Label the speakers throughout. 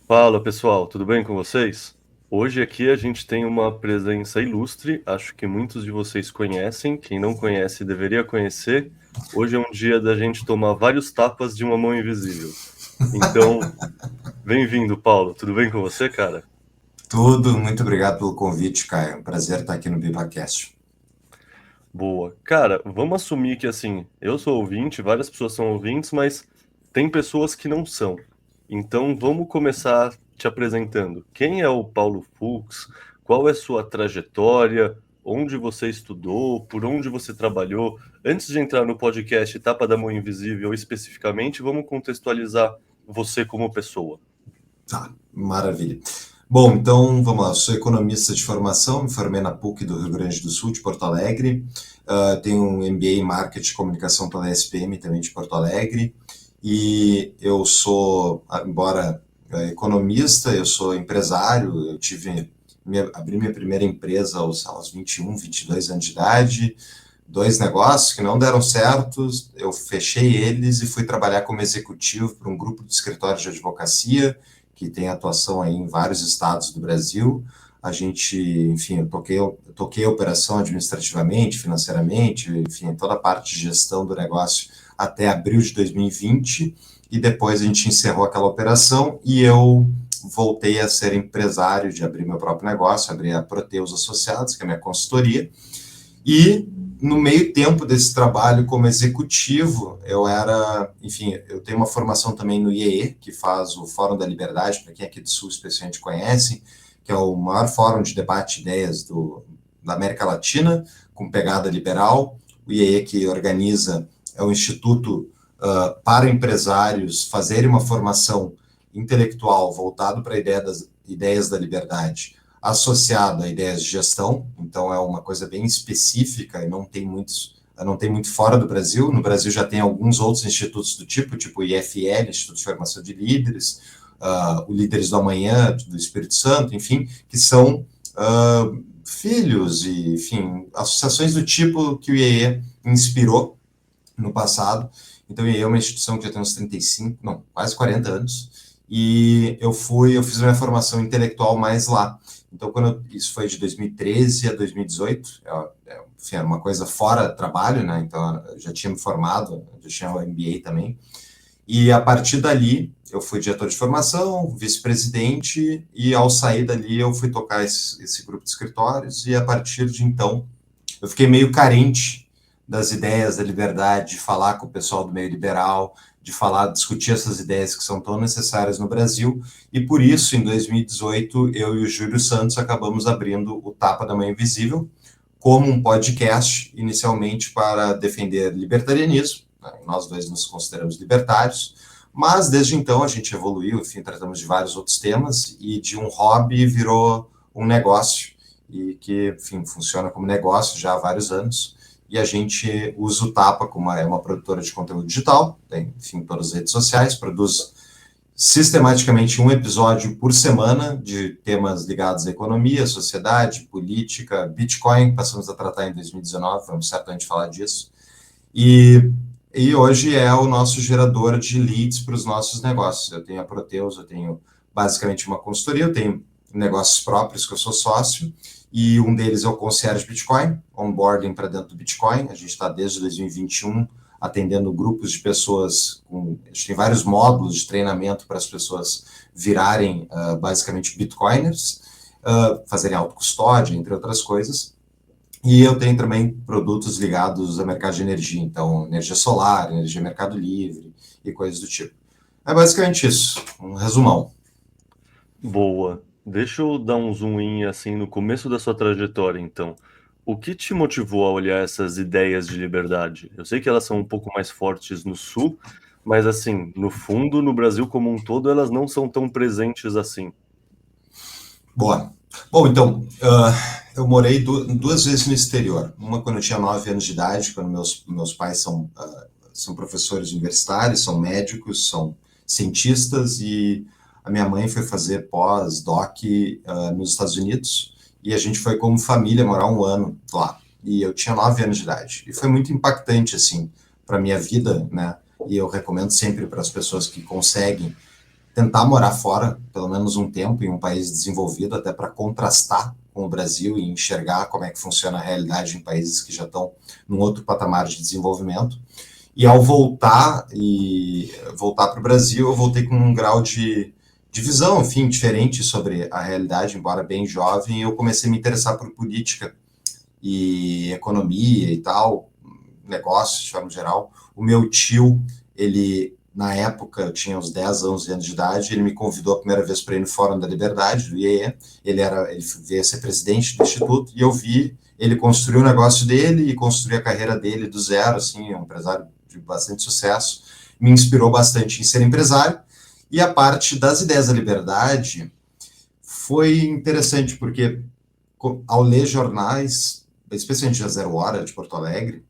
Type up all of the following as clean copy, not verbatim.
Speaker 1: Fala pessoal, tudo bem com vocês? Hoje aqui a gente tem uma presença ilustre, acho que muitos de vocês conhecem, quem não conhece deveria conhecer. Hoje é um dia da gente tomar vários tapas de uma mão invisível. Então, bem-vindo, Paulo, tudo bem com você, cara?
Speaker 2: Tudo, muito obrigado pelo convite, Caio. É um prazer estar aqui no BivaCast.
Speaker 1: Boa. Cara, vamos assumir que assim, eu sou ouvinte, várias pessoas são ouvintes, mas tem pessoas que não são. Então vamos começar te apresentando. Quem é o Paulo Fux? Qual é sua trajetória? Onde você estudou? Por onde você trabalhou? Antes de entrar no podcast Tapa da Mão Invisível especificamente, vamos contextualizar você como pessoa.
Speaker 2: Tá, maravilha. Bom, então vamos lá. Eu sou economista de formação, me formei na PUC do Rio Grande do Sul, de Porto Alegre. Tenho um MBA em Marketing e Comunicação pela SPM, também de Porto Alegre. E eu sou, embora economista, eu sou empresário. Abri minha primeira empresa aos 21, 22 anos de idade. Dois negócios que não deram certo, eu fechei eles e fui trabalhar como executivo para um grupo de escritórios de advocacia que tem atuação aí em vários estados do Brasil. A gente, enfim, eu toquei a operação administrativamente, financeiramente, enfim, toda a parte de gestão do negócio até abril de 2020, e depois a gente encerrou aquela operação e eu voltei a ser empresário, de abrir meu próprio negócio, abri a Proteus Associados, que é a minha consultoria, e no meio tempo desse trabalho como executivo, enfim, eu tenho uma formação também no IEE, que faz o Fórum da Liberdade, para quem aqui do Sul especialmente conhece, que é o maior fórum de debate de ideias da América Latina, com pegada liberal. O IEE que organiza é o Instituto para empresários fazerem uma formação intelectual voltado para a ideia das ideias da liberdade, associado a ideias de gestão. Então é uma coisa bem específica e não tem muito fora do Brasil. No Brasil já tem alguns outros institutos do tipo o IFL, Instituto de Formação de Líderes, o Líderes do Amanhã, do Espírito Santo, enfim, que são filhos e, enfim, associações do tipo que o IEE inspirou no passado. Então, o IEE é uma instituição que já tem uns 35, não, quase 40 anos, e eu fiz a minha formação intelectual mais lá. Então, isso foi de 2013 a 2018, enfim, era uma coisa fora trabalho, né? Então, eu já tinha me formado, já tinha o MBA também. E a partir dali, eu fui diretor de formação, vice-presidente, e ao sair dali, eu fui tocar esse grupo de escritórios, e a partir de então, eu fiquei meio carente das ideias da liberdade, de falar com o pessoal do meio liberal, de falar, discutir essas ideias que são tão necessárias no Brasil, e por isso, em 2018, eu e o Júlio Santos acabamos abrindo o Tapa da Mãe Invisível como um podcast, inicialmente para defender libertarianismo, né? Nós dois nos consideramos libertários, mas desde então a gente evoluiu, enfim, tratamos de vários outros temas, e de um hobby virou um negócio, e que, enfim, funciona como negócio já há vários anos, e a gente usa o Tapa como uma produtora de conteúdo digital, tem, enfim, todas as redes sociais, produz sistematicamente um episódio por semana de temas ligados à economia, sociedade, política, Bitcoin, passamos a tratar em 2019, vamos certamente falar disso, e, e hoje é o nosso gerador de leads para os nossos negócios. Eu tenho a Proteus, eu tenho basicamente uma consultoria, eu tenho negócios próprios que eu sou sócio, e um deles é o Concierge Bitcoin, onboarding para dentro do Bitcoin. A gente está desde 2021 atendendo grupos de pessoas, a gente tem vários módulos de treinamento para as pessoas virarem basicamente Bitcoiners, fazerem autocustódia, entre outras coisas. E eu tenho também produtos ligados ao mercado de energia, então energia solar, energia mercado livre e coisas do tipo. É basicamente isso, um resumão.
Speaker 1: Boa. Deixa eu dar um zoom in assim no começo da sua trajetória, então. O que te motivou a olhar essas ideias de liberdade? Eu sei que elas são um pouco mais fortes no sul, mas assim, no fundo, no Brasil como um todo, elas não são tão presentes assim.
Speaker 2: Boa. Bom, então, eu morei duas vezes no exterior. Uma quando eu tinha 9 anos de idade, quando meus pais são professores universitários, são médicos, são cientistas, e a minha mãe foi fazer pós-doc nos Estados Unidos, e a gente foi como família morar um ano lá. E eu tinha 9 anos de idade. E foi muito impactante, assim, para a minha vida, né? E eu recomendo sempre para as pessoas que conseguem tentar morar fora, pelo menos um tempo, em um país desenvolvido, até para contrastar com o Brasil e enxergar como é que funciona a realidade em países que já estão num outro patamar de desenvolvimento. E ao voltar para o Brasil, eu voltei com um grau de visão, enfim, diferente sobre a realidade, embora bem jovem, eu comecei a me interessar por política e economia e tal, negócios de forma geral. O meu tio, ele, na época, eu tinha uns 10, 11 anos de idade, ele me convidou a primeira vez para ir no Fórum da Liberdade, do IEE, ele veio ser presidente do Instituto, e eu vi ele construir o negócio dele e construir a carreira dele do zero, assim, é um empresário de bastante sucesso, me inspirou bastante em ser empresário, e a parte das ideias da liberdade foi interessante, porque ao ler jornais, especialmente a Zero Hora de Porto Alegre,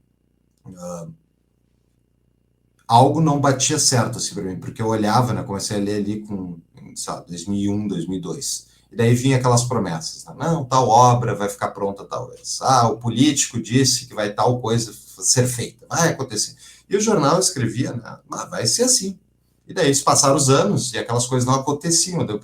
Speaker 2: algo não batia certo assim para mim, porque eu olhava, né, comecei a ler ali com, sabe, 2001, 2002. E daí vinha aquelas promessas, né? Não, tal obra vai ficar pronta tal vez. Ah, o político disse que vai tal coisa ser feita, vai acontecer. E o jornal escrevia, né, vai ser assim. E daí se passaram os anos e aquelas coisas não aconteciam. Deu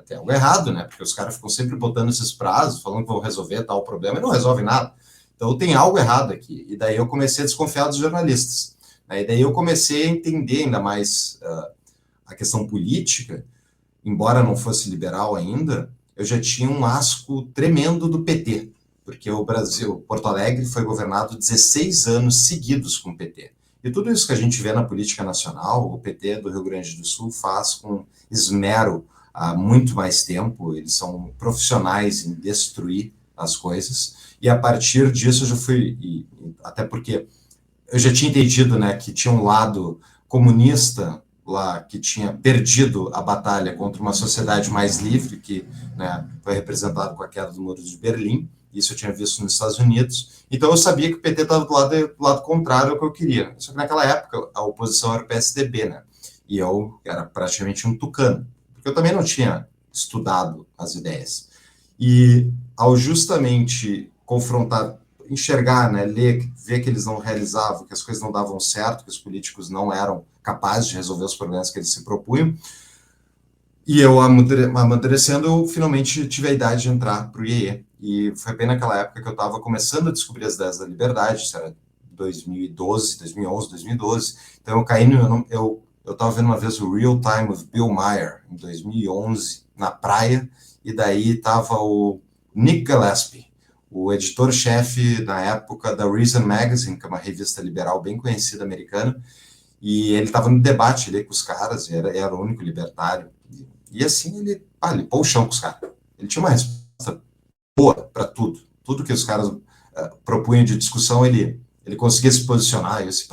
Speaker 2: tem algo errado, né? Porque os caras ficam sempre botando esses prazos, falando que vão resolver tal problema e não resolve nada. Então tem algo errado aqui. E daí eu comecei a desconfiar dos jornalistas. E daí eu comecei a entender ainda mais a questão política, embora não fosse liberal ainda, eu já tinha um asco tremendo do PT, porque o Brasil, Porto Alegre, foi governado 16 anos seguidos com o PT. E tudo isso que a gente vê na política nacional, o PT do Rio Grande do Sul faz com esmero há muito mais tempo, eles são profissionais em destruir as coisas, e a partir disso eu já fui, até porque eu já tinha entendido, né, que tinha um lado comunista lá que tinha perdido a batalha contra uma sociedade mais livre, que, né, foi representado com a queda do Muro de Berlim. Isso eu tinha visto nos Estados Unidos. Então eu sabia que o PT estava do lado contrário ao que eu queria. Só que naquela época a oposição era o PSDB, né? E eu era praticamente um tucano, porque eu também não tinha estudado as ideias. E ao justamente confrontar, enxergar, né, ler, ver que eles não realizavam, que as coisas não davam certo, que os políticos não eram capazes de resolver os problemas que eles se propunham, e eu amadurecendo, eu finalmente tive a idade de entrar para o IEE. E foi bem naquela época que eu estava começando a descobrir as ideias da liberdade, isso era 2012, 2011, 2012. Então eu caí no... Eu estava vendo uma vez o Real Time with Bill Maher, em 2011, na praia, e daí estava o Nick Gillespie, o editor-chefe na época da Reason Magazine, que é uma revista liberal bem conhecida americana, e ele estava no debate ali com os caras, era o único libertário, e assim ele pôs o chão com os caras. Ele tinha uma resposta boa para tudo. Tudo que os caras propunham de discussão, ele conseguia se posicionar. E eu disse,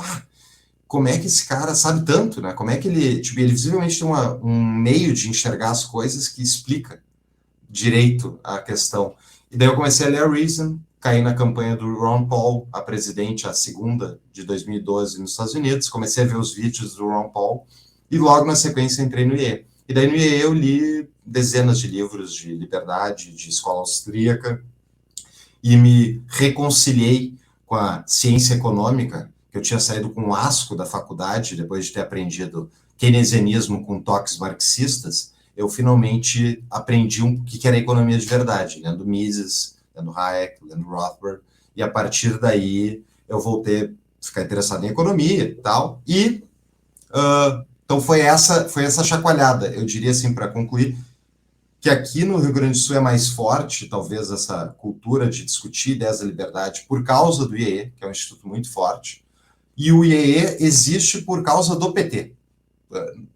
Speaker 2: como é que esse cara sabe tanto, né? Como é que ele visivelmente tem um meio de enxergar as coisas que explica direito a questão. E daí eu comecei a ler a Reason, caí na campanha do Ron Paul, a presidente, a segunda de 2012 nos Estados Unidos, comecei a ver os vídeos do Ron Paul, e logo na sequência entrei no IE. E daí no IE eu li dezenas de livros de liberdade, de escola austríaca, e me reconciliei com a ciência econômica, que eu tinha saído com um asco da faculdade, depois de ter aprendido keynesianismo com toques marxistas. Eu finalmente aprendi o que era economia de verdade, lendo Mises, lendo Hayek, lendo Rothbard, e a partir daí eu voltei a ficar interessado em economia e tal, e então foi essa chacoalhada, eu diria assim, para concluir, que aqui no Rio Grande do Sul é mais forte, talvez, essa cultura de discutir ideias da liberdade por causa do IEE, que é um instituto muito forte, e o IEE existe por causa do PT,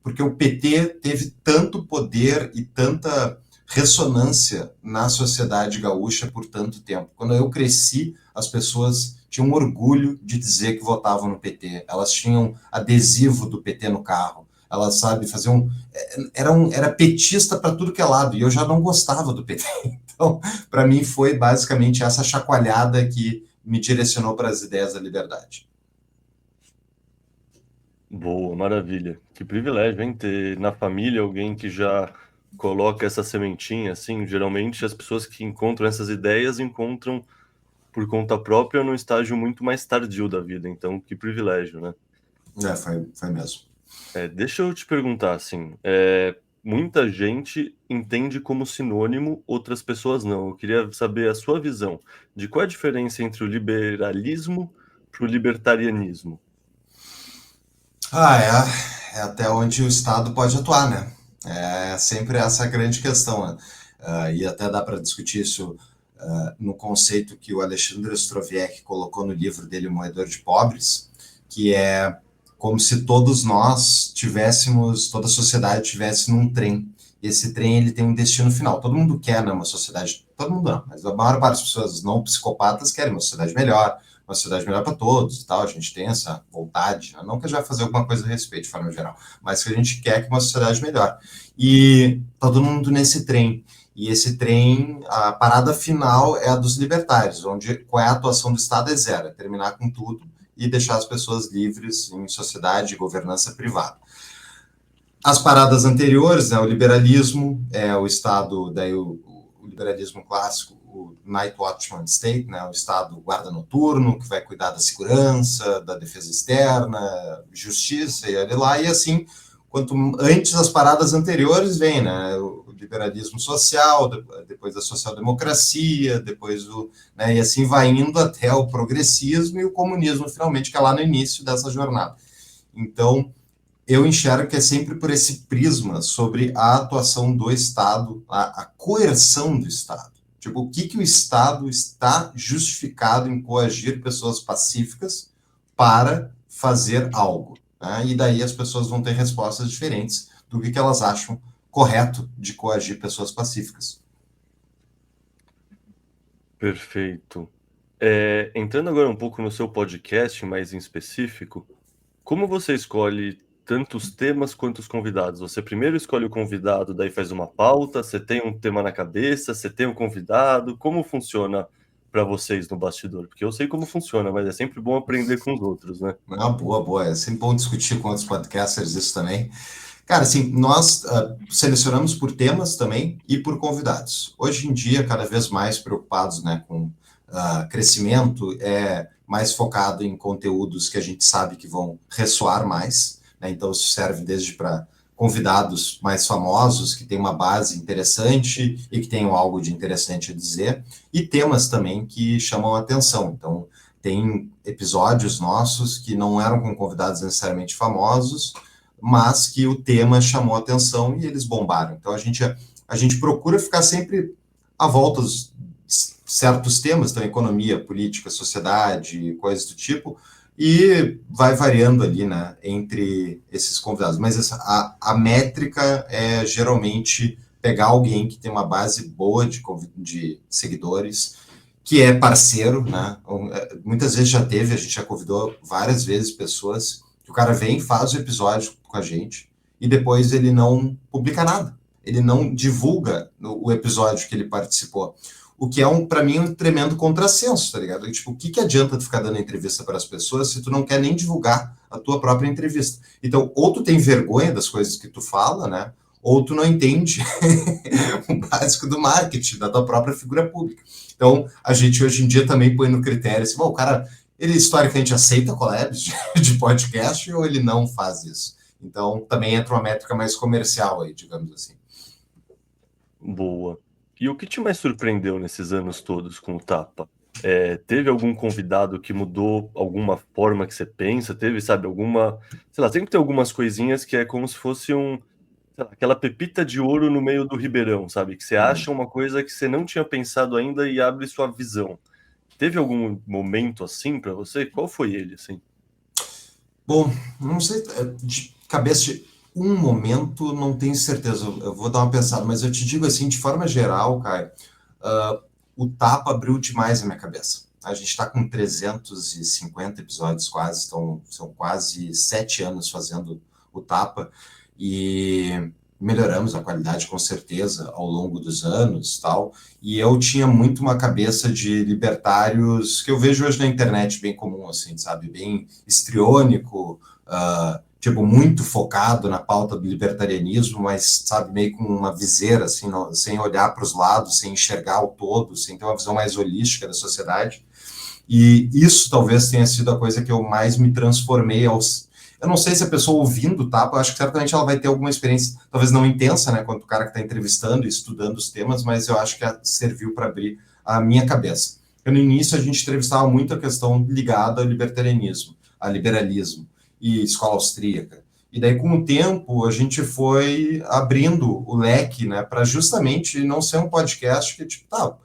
Speaker 2: porque o PT teve tanto poder e tanta ressonância na sociedade gaúcha por tanto tempo. Quando eu cresci, as pessoas tinham orgulho de dizer que votavam no PT, elas tinham adesivo do PT no carro, elas, sabe, faziam... Era petista para tudo que é lado, e eu já não gostava do PT. Então, para mim, foi basicamente essa chacoalhada que me direcionou para as ideias da liberdade.
Speaker 1: Boa, maravilha. Que privilégio, hein? Ter na família alguém que já coloca essa sementinha, assim. Geralmente as pessoas que encontram essas ideias encontram por conta própria num estágio muito mais tardio da vida. Então, que privilégio, né?
Speaker 2: Foi mesmo.
Speaker 1: Deixa eu te perguntar, assim, muita gente entende como sinônimo, outras pessoas não. Eu queria saber a sua visão de qual é a diferença entre o liberalismo para o libertarianismo.
Speaker 2: Ah, é até onde o Estado pode atuar, né? É sempre essa a grande questão, né? E até dá para discutir isso no conceito que o Alexandre Ostroviec colocou no livro dele, O Moedor de Pobres, que é como se todos nós tivéssemos, toda a sociedade tivesse num trem. E esse trem ele tem um destino final. Todo mundo quer, né, uma sociedade, todo mundo não, mas a maior parte das pessoas não psicopatas querem uma sociedade melhor para todos e tal. A gente tem essa vontade, né? Não que a gente vai fazer alguma coisa a respeito, de forma geral, mas que a gente quer que uma sociedade melhor. E tá todo mundo nesse trem. E esse trem, a parada final é a dos libertários, onde qual é a atuação do Estado é zero, é terminar com tudo e deixar as pessoas livres em sociedade e governança privada. As paradas anteriores, né, o liberalismo, o Estado, daí o liberalismo clássico, o Night Watchman State, né, o Estado guarda noturno, que vai cuidar da segurança, da defesa externa, justiça, e olha lá, e assim, quanto antes as paradas anteriores vem, né, o liberalismo social, depois a social-democracia, depois né, e assim vai indo até o progressismo e o comunismo, finalmente, que é lá no início dessa jornada. Então, eu enxergo que é sempre por esse prisma sobre a atuação do Estado, a coerção do Estado. Tipo, o que o Estado está justificado em coagir pessoas pacíficas para fazer algo. Né? E daí as pessoas vão ter respostas diferentes do que elas acham correto de coagir pessoas pacíficas.
Speaker 1: Perfeito. Entrando agora um pouco no seu podcast, mais em específico, como você escolhe tanto os temas quanto os convidados? Você primeiro escolhe o convidado, daí faz uma pauta, você tem um tema na cabeça, você tem um convidado, como funciona para vocês no bastidor? Porque eu sei como funciona, mas é sempre bom aprender com os outros, né?
Speaker 2: Ah, boa, boa. É sempre bom discutir com outros podcasters isso também. Cara, assim, nós selecionamos por temas também e por convidados. Hoje em dia, cada vez mais preocupados, né, com crescimento, mais focado em conteúdos que a gente sabe que vão ressoar mais, né? Então, isso serve desde para convidados mais famosos, que têm uma base interessante e que tenham algo de interessante a dizer, e temas também que chamam a atenção. Então, tem episódios nossos que não eram com convidados necessariamente famosos, mas que o tema chamou a atenção e eles bombaram. Então a gente procura ficar sempre à volta dos certos temas, então economia, política, sociedade, coisas do tipo, e vai variando ali, né, entre esses convidados. Mas a métrica é geralmente pegar alguém que tem uma base boa de seguidores, que é parceiro, né? Muitas vezes já teve, a gente já convidou várias vezes pessoas que o cara vem, faz o episódio com a gente e depois ele não publica nada. Ele não divulga o episódio que ele participou. O que é, para mim, um tremendo contrassenso, tá ligado? Tipo, o que adianta tu ficar dando entrevista para as pessoas se tu não quer nem divulgar a tua própria entrevista? Então, ou tu tem vergonha das coisas que tu fala, né? Ou tu não entende o básico do marketing, da tua própria figura pública. Então, a gente hoje em dia também põe no critério assim, o cara, ele historicamente aceita collabs de podcast ou ele não faz isso? Então, também entra uma métrica mais comercial aí, digamos assim.
Speaker 1: Boa. E o que te mais surpreendeu nesses anos todos com o Tapa? Teve algum convidado que mudou alguma forma que você pensa? Teve, sabe, alguma. Sei lá, sempre tem algumas coisinhas que é como se fosse sei lá, aquela pepita de ouro no meio do ribeirão, sabe? Que você acha uma coisa que você não tinha pensado ainda e abre sua visão. Teve algum momento assim para você? Qual foi ele, assim?
Speaker 2: Bom, não sei, de cabeça de um momento, não tenho certeza, eu vou dar uma pensada, mas eu te digo assim, de forma geral, cara, o Tapa abriu demais a minha cabeça. A gente está com 350 episódios quase, então são quase 7 anos fazendo o Tapa, e melhoramos a qualidade com certeza ao longo dos anos, tal, e eu tinha muito uma cabeça de libertários que eu vejo hoje na internet bem comum, assim, sabe, bem histriônico, tipo, muito focado na pauta do libertarianismo, mas, sabe, meio com uma viseira, assim, não, sem olhar para os lados, sem enxergar o todo, sem ter uma visão mais holística da sociedade. E isso talvez tenha sido a coisa que eu mais me transformei Eu não sei se a pessoa ouvindo, tá? Eu acho que certamente ela vai ter alguma experiência, talvez não intensa, né, quanto o cara que está entrevistando e estudando os temas, mas eu acho que serviu para abrir a minha cabeça. Porque no início a gente entrevistava muito a questão ligada ao libertarianismo, a liberalismo e escola austríaca. E daí, com o tempo, a gente foi abrindo o leque, né, para justamente não ser um podcast que, tipo, tá,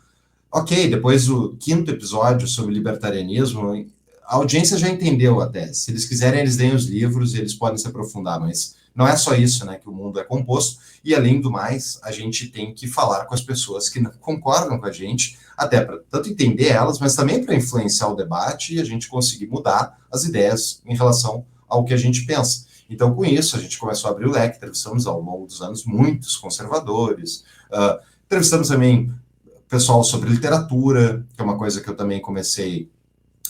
Speaker 2: ok, depois do quinto episódio sobre libertarianismo, a audiência já entendeu até. Se eles quiserem, eles leem os livros e eles podem se aprofundar, mas não é só isso, né, que o mundo é composto. E, além do mais, a gente tem que falar com as pessoas que não concordam com a gente, até para tanto entender elas, mas também para influenciar o debate e a gente conseguir mudar as ideias em relação ao que a gente pensa. Então, com isso, a gente começou a abrir o leque, entrevistamos ao longo dos anos muitos conservadores, entrevistamos também pessoal sobre literatura, que é uma coisa que eu também comecei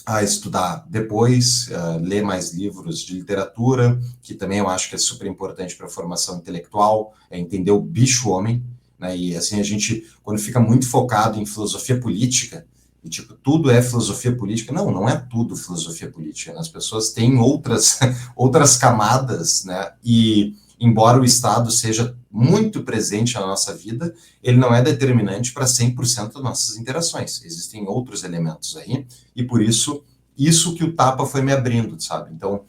Speaker 2: a estudar depois, ler mais livros de literatura, que também eu acho que é super importante para a formação intelectual, é entender o bicho-homem, né? E assim, a gente, quando fica muito focado em filosofia política, e tipo, tudo é filosofia política, não é tudo filosofia política, né? As pessoas têm outras camadas, né? E embora o Estado seja muito presente na nossa vida, ele não é determinante para 100% das nossas interações. Existem outros elementos aí, e por isso, isso que o Tapa foi me abrindo, sabe? Então,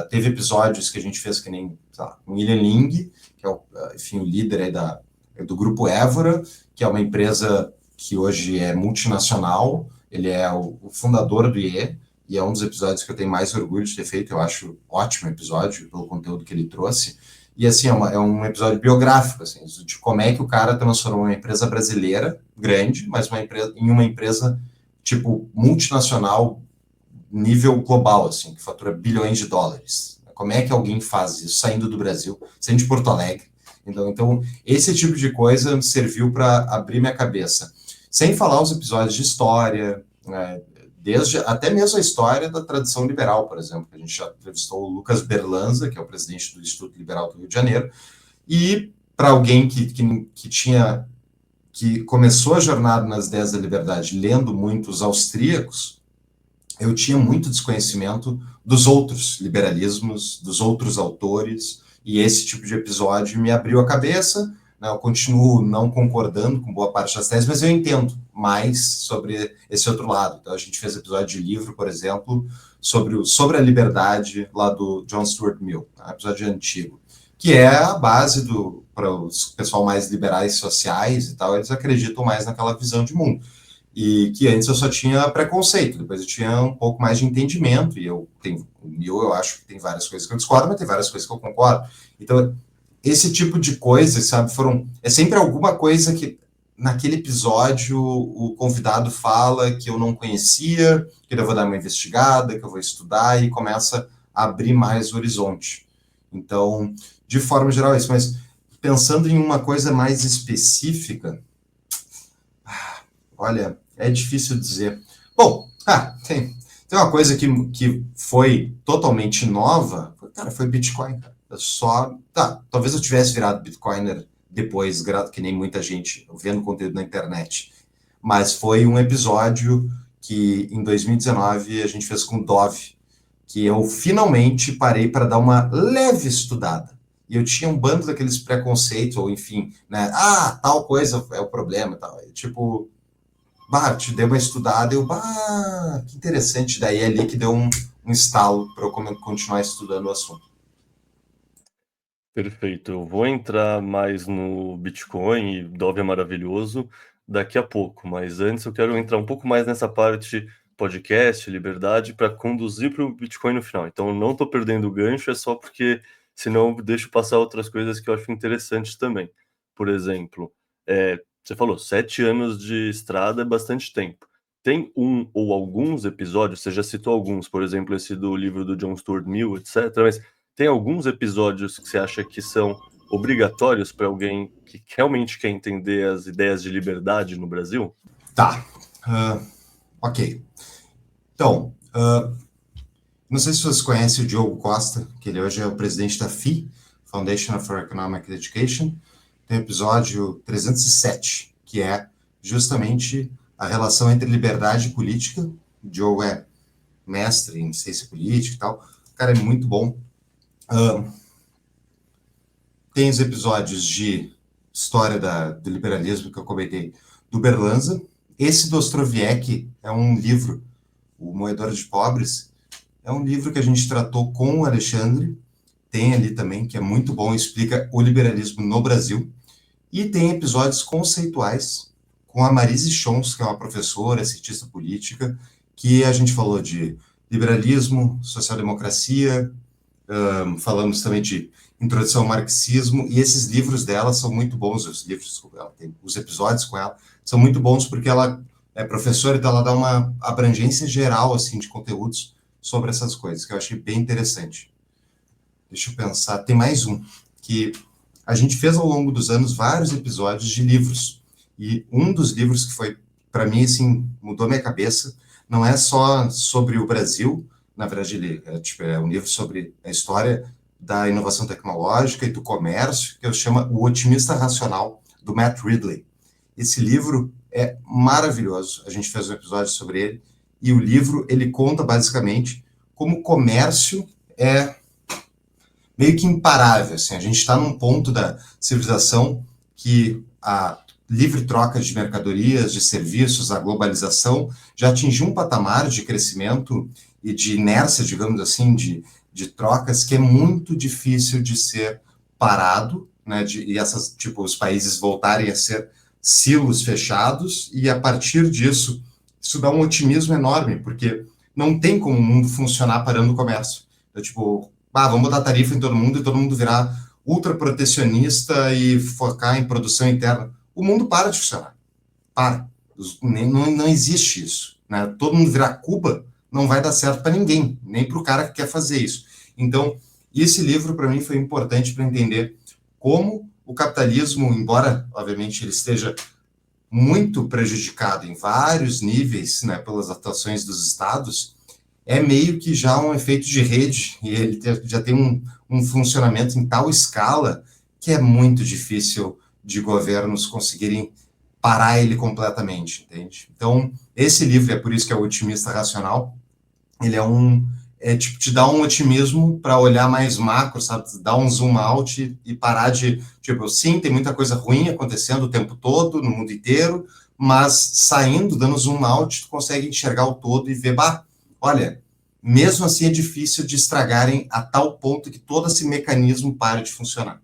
Speaker 2: teve episódios que a gente fez que nem, sei lá, o William Ling, que é enfim, o líder aí do Grupo Évora, que é uma empresa que hoje é multinacional, ele é o fundador do IE, e é um dos episódios que eu tenho mais orgulho de ter feito, eu acho ótimo episódio, pelo conteúdo que ele trouxe. E assim, é um episódio biográfico, assim, de como é que o cara transformou uma empresa brasileira, grande, mas em uma empresa, tipo, multinacional, nível global, assim, que fatura bilhões de dólares. Como é que alguém faz isso saindo do Brasil, saindo de Porto Alegre? Então esse tipo de coisa serviu para abrir minha cabeça. Sem falar os episódios de história, né, desde até mesmo a história da tradição liberal, por exemplo, que a gente já entrevistou o Lucas Berlanza, que é o presidente do Instituto Liberal do Rio de Janeiro, e para alguém que começou a jornada nas ideias da liberdade lendo muito os austríacos, eu tinha muito desconhecimento dos outros liberalismos, dos outros autores, e esse tipo de episódio me abriu a cabeça, né? Eu continuo não concordando com boa parte das teses, mas eu entendo mais sobre esse outro lado. Então, a gente fez episódio de livro, por exemplo, sobre a liberdade, lá do John Stuart Mill, um episódio antigo, que é a base para os pessoal mais liberais sociais e tal, eles acreditam mais naquela visão de mundo. E que antes eu só tinha preconceito, depois eu tinha um pouco mais de entendimento, e eu acho que tem várias coisas que eu discordo, mas tem várias coisas que eu concordo. Então, esse tipo de coisa, sabe, é sempre alguma coisa que naquele episódio o convidado fala que eu não conhecia, que eu vou dar uma investigada, que eu vou estudar, e começa a abrir mais o horizonte. Então, de forma geral, é isso. Mas pensando em uma coisa mais específica, olha, é difícil dizer. Bom, tem uma coisa que foi totalmente nova, cara, foi Bitcoin. Talvez eu tivesse virado Bitcoiner depois, que nem muita gente, vendo conteúdo na internet. Mas foi um episódio que em 2019 a gente fez com o Dove, que eu finalmente parei para dar uma leve estudada. E eu tinha um bando daqueles preconceitos, ou enfim, né? Tal coisa é o problema, tal. Tipo, te deu uma estudada, que interessante. Daí é ali que deu um estalo para eu continuar estudando o assunto.
Speaker 1: Perfeito. Eu vou entrar mais no Bitcoin e Dove é maravilhoso daqui a pouco, mas antes eu quero entrar um pouco mais nessa parte podcast, liberdade, para conduzir para o Bitcoin no final. Então eu não estou perdendo o gancho, é só porque senão eu deixo passar outras coisas que eu acho interessantes também. Por exemplo, você falou, 7 anos de estrada é bastante tempo. Tem um ou alguns episódios, você já citou alguns, por exemplo, esse do livro do John Stuart Mill, etc., mas tem alguns episódios que você acha que são obrigatórios para alguém que realmente quer entender as ideias de liberdade no Brasil?
Speaker 2: Tá. Ok. Então, não sei se vocês conhecem o Diogo Costa, que ele hoje é o presidente da FEE, Foundation for Economic Education. Tem o episódio 307, que é justamente a relação entre liberdade e política. O Diogo é mestre em ciência política e tal. O cara é muito bom. Tem os episódios de história do liberalismo que eu comentei, do Berlanza. Esse do Ostrowiecki é um livro, O Moedor de Pobres, é um livro que a gente tratou com o Alexandre, tem ali também, que é muito bom, explica o liberalismo no Brasil. E tem episódios conceituais com a Marise Schons, que é uma professora, cientista política, que a gente falou de liberalismo, social-democracia, falamos também de introdução ao marxismo, e esses livros dela são muito bons, os episódios com ela são muito bons porque ela é professora, então ela dá uma abrangência geral assim de conteúdos sobre essas coisas, que eu achei bem interessante. Deixa eu pensar, tem mais um, que a gente fez ao longo dos anos vários episódios de livros, e um dos livros que foi, para mim, assim, mudou minha cabeça, não é só sobre o Brasil, na verdade ele é um livro sobre a história da inovação tecnológica e do comércio, que chama O Otimista Racional, do Matt Ridley. Esse livro é maravilhoso, a gente fez um episódio sobre ele, e o livro, ele conta basicamente como o comércio é meio que imparável, assim, a gente está num ponto da civilização que a livre troca de mercadorias, de serviços, a globalização já atingiu um patamar de crescimento e de inércia, digamos assim, de trocas que é muito difícil de ser parado, né, e essas, tipo, os países voltarem a ser silos fechados, e a partir disso, isso dá um otimismo enorme, porque não tem como o mundo funcionar parando o comércio. Então, tipo, vamos botar tarifa em todo mundo e todo mundo virar ultra protecionista e focar em produção interna. O mundo para de funcionar. Para. Não existe isso. Né? Todo mundo virar Cuba não vai dar certo para ninguém, nem para o cara que quer fazer isso. Então, esse livro para mim foi importante para entender como o capitalismo, embora, obviamente, ele esteja muito prejudicado em vários níveis, né, pelas atuações dos estados, é meio que já um efeito de rede, e ele já tem um funcionamento em tal escala que é muito difícil de governos conseguirem parar ele completamente, entende? Então, esse livro, é por isso que é o Otimista Racional, ele tipo, te dá um otimismo para olhar mais macro, sabe? Dar um zoom out e parar de, tipo, sim, tem muita coisa ruim acontecendo o tempo todo, no mundo inteiro, mas saindo, dando zoom out, tu consegue enxergar o todo e ver, olha, mesmo assim é difícil de estragarem a tal ponto que todo esse mecanismo pare de funcionar.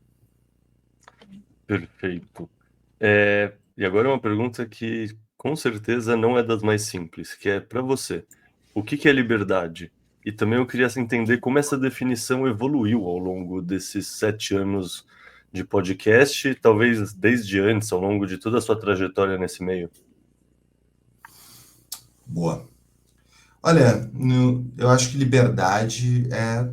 Speaker 1: Perfeito. E agora uma pergunta que com certeza não é das mais simples, que é para você. O que é liberdade? E também eu queria entender como essa definição evoluiu ao longo desses 7 anos de podcast, talvez desde antes, ao longo de toda a sua trajetória nesse meio.
Speaker 2: Boa. Olha, eu acho que liberdade é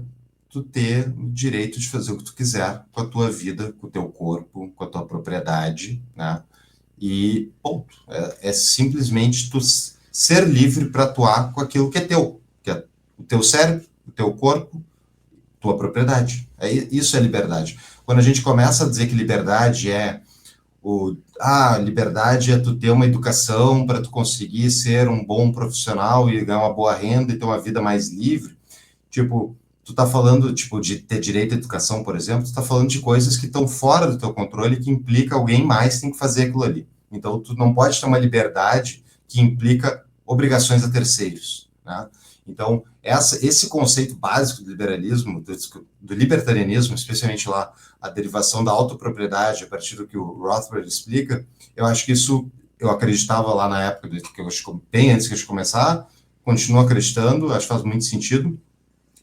Speaker 2: tu ter o direito de fazer o que tu quiser com a tua vida, com o teu corpo, com a tua propriedade, né? E ponto. É simplesmente tu ser livre para atuar com aquilo que é teu, que é o teu cérebro, o teu corpo, tua propriedade. Isso é liberdade. Quando a gente começa a dizer que liberdade é liberdade é tu ter uma educação para tu conseguir ser um bom profissional e ganhar uma boa renda e ter uma vida mais livre, tipo, tu tá falando, tipo, de ter direito à educação, por exemplo, tu tá falando de coisas que estão fora do teu controle, que implica alguém mais tem que fazer aquilo ali. Então, tu não pode ter uma liberdade que implica obrigações a terceiros, né? Então, esse conceito básico do liberalismo, do libertarianismo, especialmente lá, a derivação da autopropriedade, a partir do que o Rothbard explica, eu acho que isso, eu acreditava lá na época, bem antes que a gente começar, continuo acreditando, acho que faz muito sentido,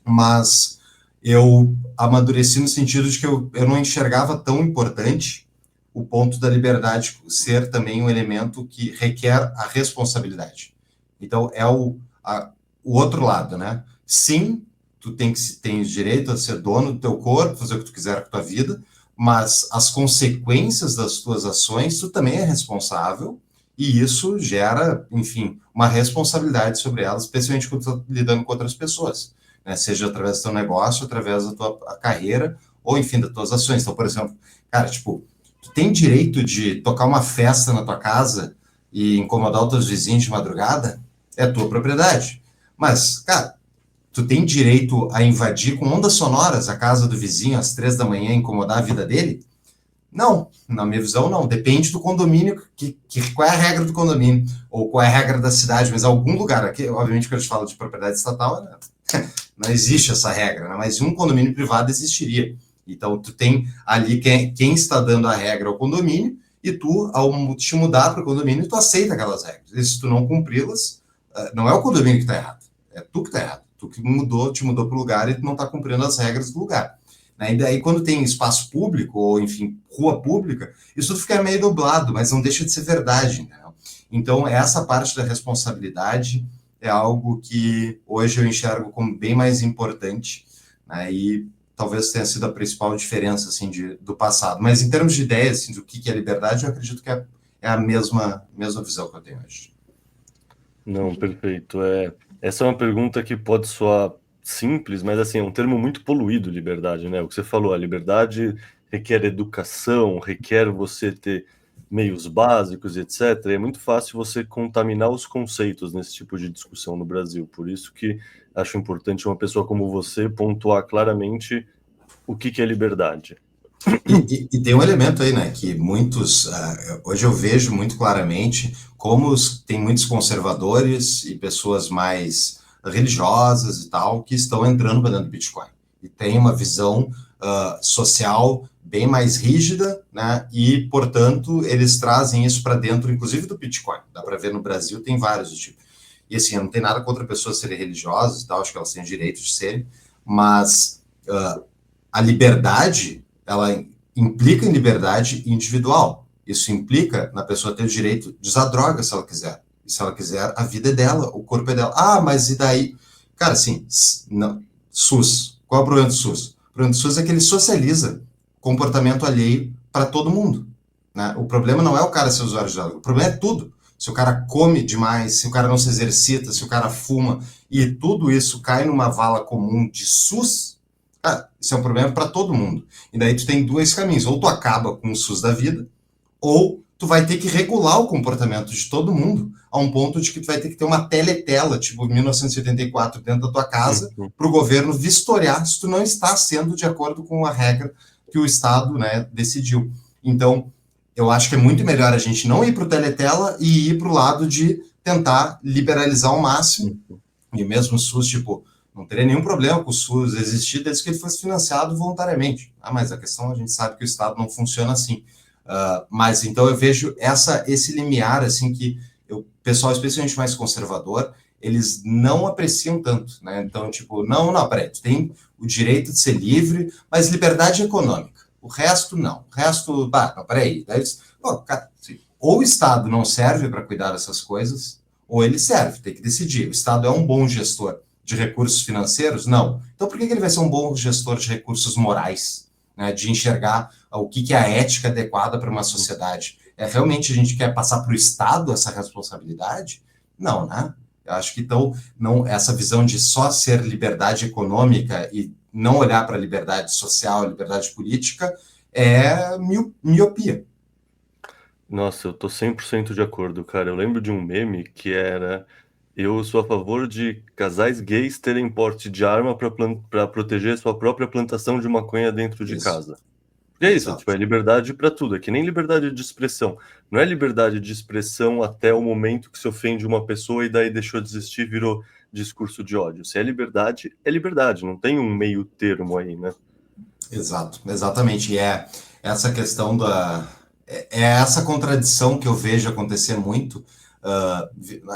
Speaker 2: mas eu amadureci no sentido de que eu não enxergava tão importante o ponto da liberdade ser também um elemento que requer a responsabilidade. Então, é o outro lado, né? Sim, tu tens direito a ser dono do teu corpo, fazer o que tu quiser com a tua vida, mas as consequências das tuas ações, tu também é responsável, e isso gera, enfim, uma responsabilidade sobre elas, especialmente quando tu tá lidando com outras pessoas, né? Seja através do teu negócio, através da tua carreira, ou, enfim, das tuas ações. Então, por exemplo, cara, tipo, tu tem direito de tocar uma festa na tua casa e incomodar os teus vizinhos de madrugada? É tua propriedade. Mas, cara, tu tem direito a invadir com ondas sonoras a casa do vizinho às 3 da manhã e incomodar a vida dele? Não, na minha visão, não. Depende do condomínio, qual é a regra do condomínio, ou qual é a regra da cidade, mas algum lugar, aqui, obviamente, quando a gente fala de propriedade estatal, não existe essa regra, né? Mas um condomínio privado existiria. Então, tu tem ali quem está dando a regra ao condomínio, e tu, ao te mudar para o condomínio, tu aceita aquelas regras. E se tu não cumpri-las, não é o condomínio que está errado, é tu que está errado. Tu que te mudou para o lugar e tu não está cumprindo as regras do lugar. Né? E daí, quando tem espaço público, ou enfim, rua pública, isso tudo fica meio dublado, mas não deixa de ser verdade. Entendeu? Então, essa parte da responsabilidade é algo que hoje eu enxergo como bem mais importante, né? E talvez tenha sido a principal diferença assim, do passado. Mas em termos de ideias assim, do que é liberdade, eu acredito que é a mesma visão que eu tenho hoje.
Speaker 1: Não, perfeito. Essa é uma pergunta que pode soar simples, mas assim, é um termo muito poluído, liberdade, né? O que você falou, a liberdade requer educação, requer você ter meios básicos, etc. E é muito fácil você contaminar os conceitos nesse tipo de discussão no Brasil. Por isso que acho importante uma pessoa como você pontuar claramente o que é liberdade.
Speaker 2: E tem um elemento aí, né, que hoje eu vejo muito claramente como tem muitos conservadores e pessoas mais religiosas e tal que estão entrando para dentro do Bitcoin. E tem uma visão social bem mais rígida, né, e, portanto, eles trazem isso para dentro, inclusive do Bitcoin. Dá para ver no Brasil, tem vários do tipo. E assim, eu não tenho nada contra pessoas serem religiosas e tal, acho que elas têm o direito de serem, mas a liberdade, ela implica em liberdade individual. Isso implica na pessoa ter o direito de usar droga se ela quiser. E se ela quiser, a vida é dela, o corpo é dela. Ah, mas e daí? Cara, assim, não, SUS. Qual é o problema do SUS? O problema do SUS é que ele socializa comportamento alheio para todo mundo. Né? O problema não é o cara ser usuário de droga, o problema é tudo. Se o cara come demais, se o cara não se exercita, se o cara fuma, e tudo isso cai numa vala comum de SUS, isso é um problema para todo mundo. E daí tu tem dois caminhos. Ou tu acaba com o SUS da vida, ou tu vai ter que regular o comportamento de todo mundo a um ponto de que tu vai ter que ter uma teletela, tipo 1984, dentro da tua casa,
Speaker 1: Uhum.
Speaker 2: para o governo vistoriar se tu não está sendo de acordo com a regra que o Estado, né, decidiu. Então, eu acho que é muito melhor a gente não ir para o teletela e ir para o lado de tentar liberalizar ao máximo. E mesmo o SUS, tipo, não teria nenhum problema com o SUS existir desde que ele fosse financiado voluntariamente. Mas a questão, a gente sabe que o Estado não funciona assim. Mas então eu vejo esse limiar, assim, que o pessoal, especialmente mais conservador, eles não apreciam tanto, né? Então, tipo, não, peraí, tu tem o direito de ser livre, mas liberdade econômica. O resto, não. O resto, não, peraí. Daí, cara, ou o Estado não serve para cuidar dessas coisas, ou ele serve, tem que decidir. O Estado é um bom gestor de recursos financeiros? Não. Então, por que ele vai ser um bom gestor de recursos morais? Né, de enxergar o que é a ética adequada para uma sociedade? Realmente a gente quer passar para o Estado essa responsabilidade? Não, né? Eu acho que então, não, essa visão de só ser liberdade econômica e não olhar para a liberdade social, liberdade política, é miopia.
Speaker 1: Nossa, eu tô 100% de acordo, cara. Eu lembro de um meme que era: eu sou a favor de casais gays terem porte de arma para proteger sua própria plantação de maconha dentro de
Speaker 2: Isso,
Speaker 1: casa. Porque é isso, tipo,
Speaker 2: exato.
Speaker 1: é liberdade para tudo. É que nem liberdade de expressão. Não é liberdade de expressão até o momento que se ofende uma pessoa e daí deixou de existir, virou discurso de ódio. Se é liberdade. Não tem um meio termo aí, né?
Speaker 2: Exato, exatamente. E é essa questão é essa contradição que eu vejo acontecer muito.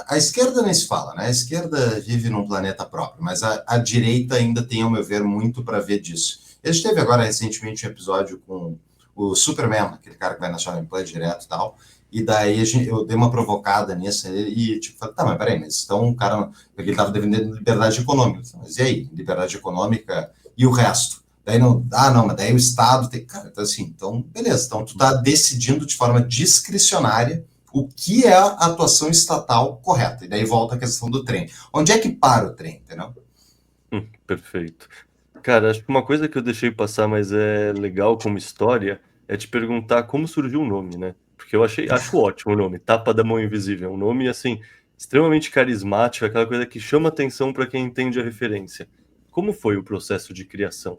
Speaker 2: A esquerda nem se fala, né? A esquerda vive num planeta próprio, mas a direita ainda tem, ao meu ver, muito para ver disso. A gente teve agora recentemente um episódio com o Superman, aquele cara que vai na Shopping Play direto e tal, e daí eu dei uma provocada nisso e tipo, falei, tá, mas peraí, mas então o cara, porque ele estava defendendo liberdade econômica, mas e aí, liberdade econômica e o resto? Daí não, mas daí o Estado tem. Cara, então assim, então, beleza. Então tu está decidindo de forma discricionária o que é a atuação estatal correta. E daí volta a questão do trem. Onde é que para o trem, entendeu?
Speaker 1: Perfeito. Cara, acho que uma coisa que eu deixei passar, mas é legal como história, é te perguntar como surgiu o nome, né? Porque acho ótimo o nome, Tapa da Mão Invisível. É um nome, assim, extremamente carismática, aquela coisa que chama atenção para quem entende a referência. Como foi o processo de criação?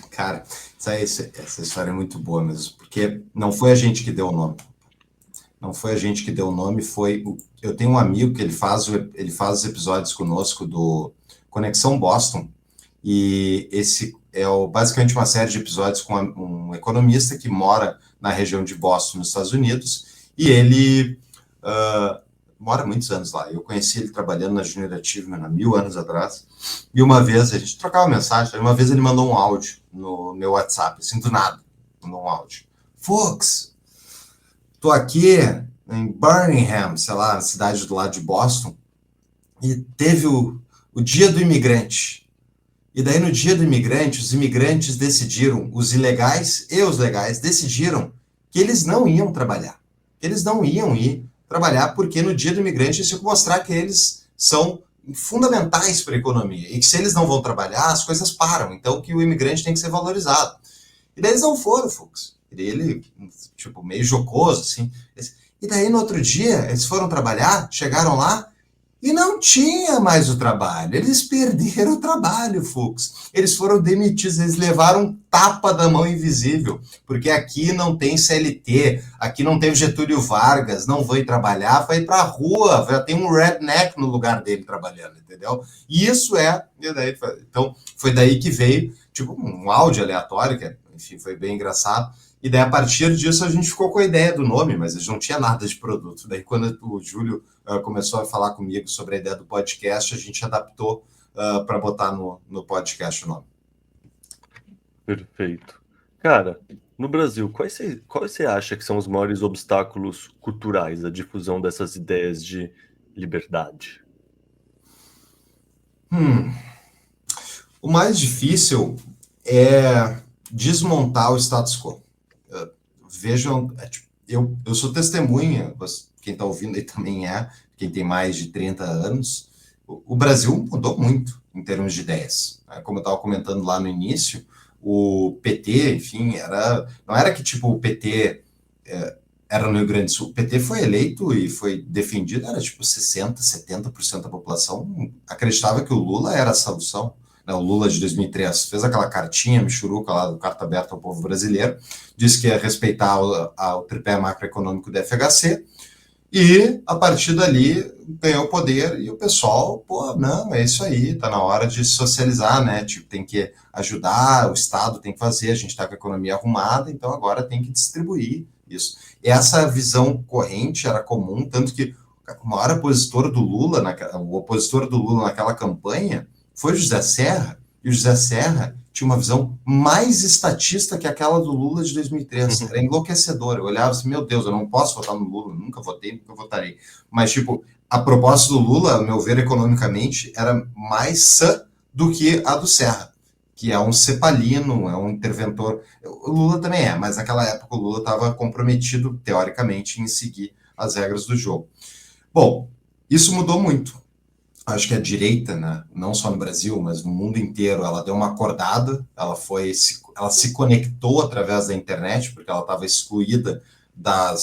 Speaker 2: Cara, essa história é muito boa mesmo, porque não foi a gente que deu o nome. Não foi a gente que deu o nome, eu tenho um amigo que ele faz os episódios conosco do Conexão Boston, e esse é basicamente uma série de episódios com um economista que mora na região de Boston, nos Estados Unidos, e ele mora muitos anos lá. Eu conheci ele trabalhando na Junior Achievement há 1000 anos atrás, e uma vez a gente trocava mensagem, uma vez ele mandou um áudio no meu WhatsApp, assim, do nada, mandou um áudio. Fox, tô aqui em Birmingham, sei lá, na cidade do lado de Boston, e teve o Dia do Imigrante. E daí, no Dia do Imigrante, os imigrantes decidiram, os ilegais e os legais, decidiram que eles não iam trabalhar. Que eles não iam ir trabalhar, porque no Dia do Imigrante eles tinham que mostrar que eles são fundamentais para a economia. E que se eles não vão trabalhar, as coisas param. Então, que o imigrante tem que ser valorizado. E daí eles não foram, Fux. Ele, tipo, meio jocoso, assim. E daí, no outro dia, eles foram trabalhar, chegaram lá, e não tinha mais o trabalho. Eles perderam o trabalho, Fux. Eles foram demitidos, eles levaram um tapa da mão invisível, porque aqui não tem CLT, aqui não tem o Getúlio Vargas, não vai trabalhar, vai para a rua, já tem um redneck no lugar dele trabalhando, entendeu? E isso então, foi daí que veio, tipo, um áudio aleatório, que, enfim, foi bem engraçado. E daí, a partir disso, a gente ficou com a ideia do nome, mas a gente não tinha nada de produto. Daí, quando o Júlio começou a falar comigo sobre a ideia do podcast, a gente adaptou para botar no podcast o nome.
Speaker 1: Perfeito. Cara, no Brasil, quais você acha que são os maiores obstáculos culturais à difusão dessas ideias de liberdade?
Speaker 2: O mais difícil é desmontar o status quo. Vejam, eu sou testemunha, quem está ouvindo aí também quem tem mais de 30 anos, o Brasil mudou muito em termos de ideias. Como eu estava comentando lá no início, o PT, enfim, não era que tipo o PT era no Rio Grande do Sul. O PT foi eleito e foi defendido, era tipo 60%, 70% da população acreditava que o Lula era a solução. O Lula de 2003 fez aquela cartinha michuruca lá do Carta Aberta ao Povo Brasileiro, disse que ia respeitar o tripé macroeconômico do FHC, e a partir dali ganhou poder e o pessoal, pô, não, é isso aí, tá na hora de socializar, né? Tipo, tem que ajudar, o Estado tem que fazer, a gente tá com a economia arrumada, então agora tem que distribuir isso. E essa visão corrente era comum, tanto que o maior opositor do Lula, o opositor do Lula naquela campanha foi o José Serra, e o José Serra tinha uma visão mais estatista que aquela do Lula de 2003. Era enlouquecedor. Eu olhava assim, meu Deus, eu não posso votar no Lula, nunca votei, nunca votarei. Mas, tipo, a proposta do Lula, ao meu ver, economicamente, era mais sã do que a do Serra, que é um cepalino, é um interventor. O Lula também mas naquela época o Lula estava comprometido, teoricamente, em seguir as regras do jogo. Bom, isso mudou muito. Acho que a direita, né, não só no Brasil, mas no mundo inteiro, ela deu uma acordada, ela se conectou através da internet, porque ela estava excluída da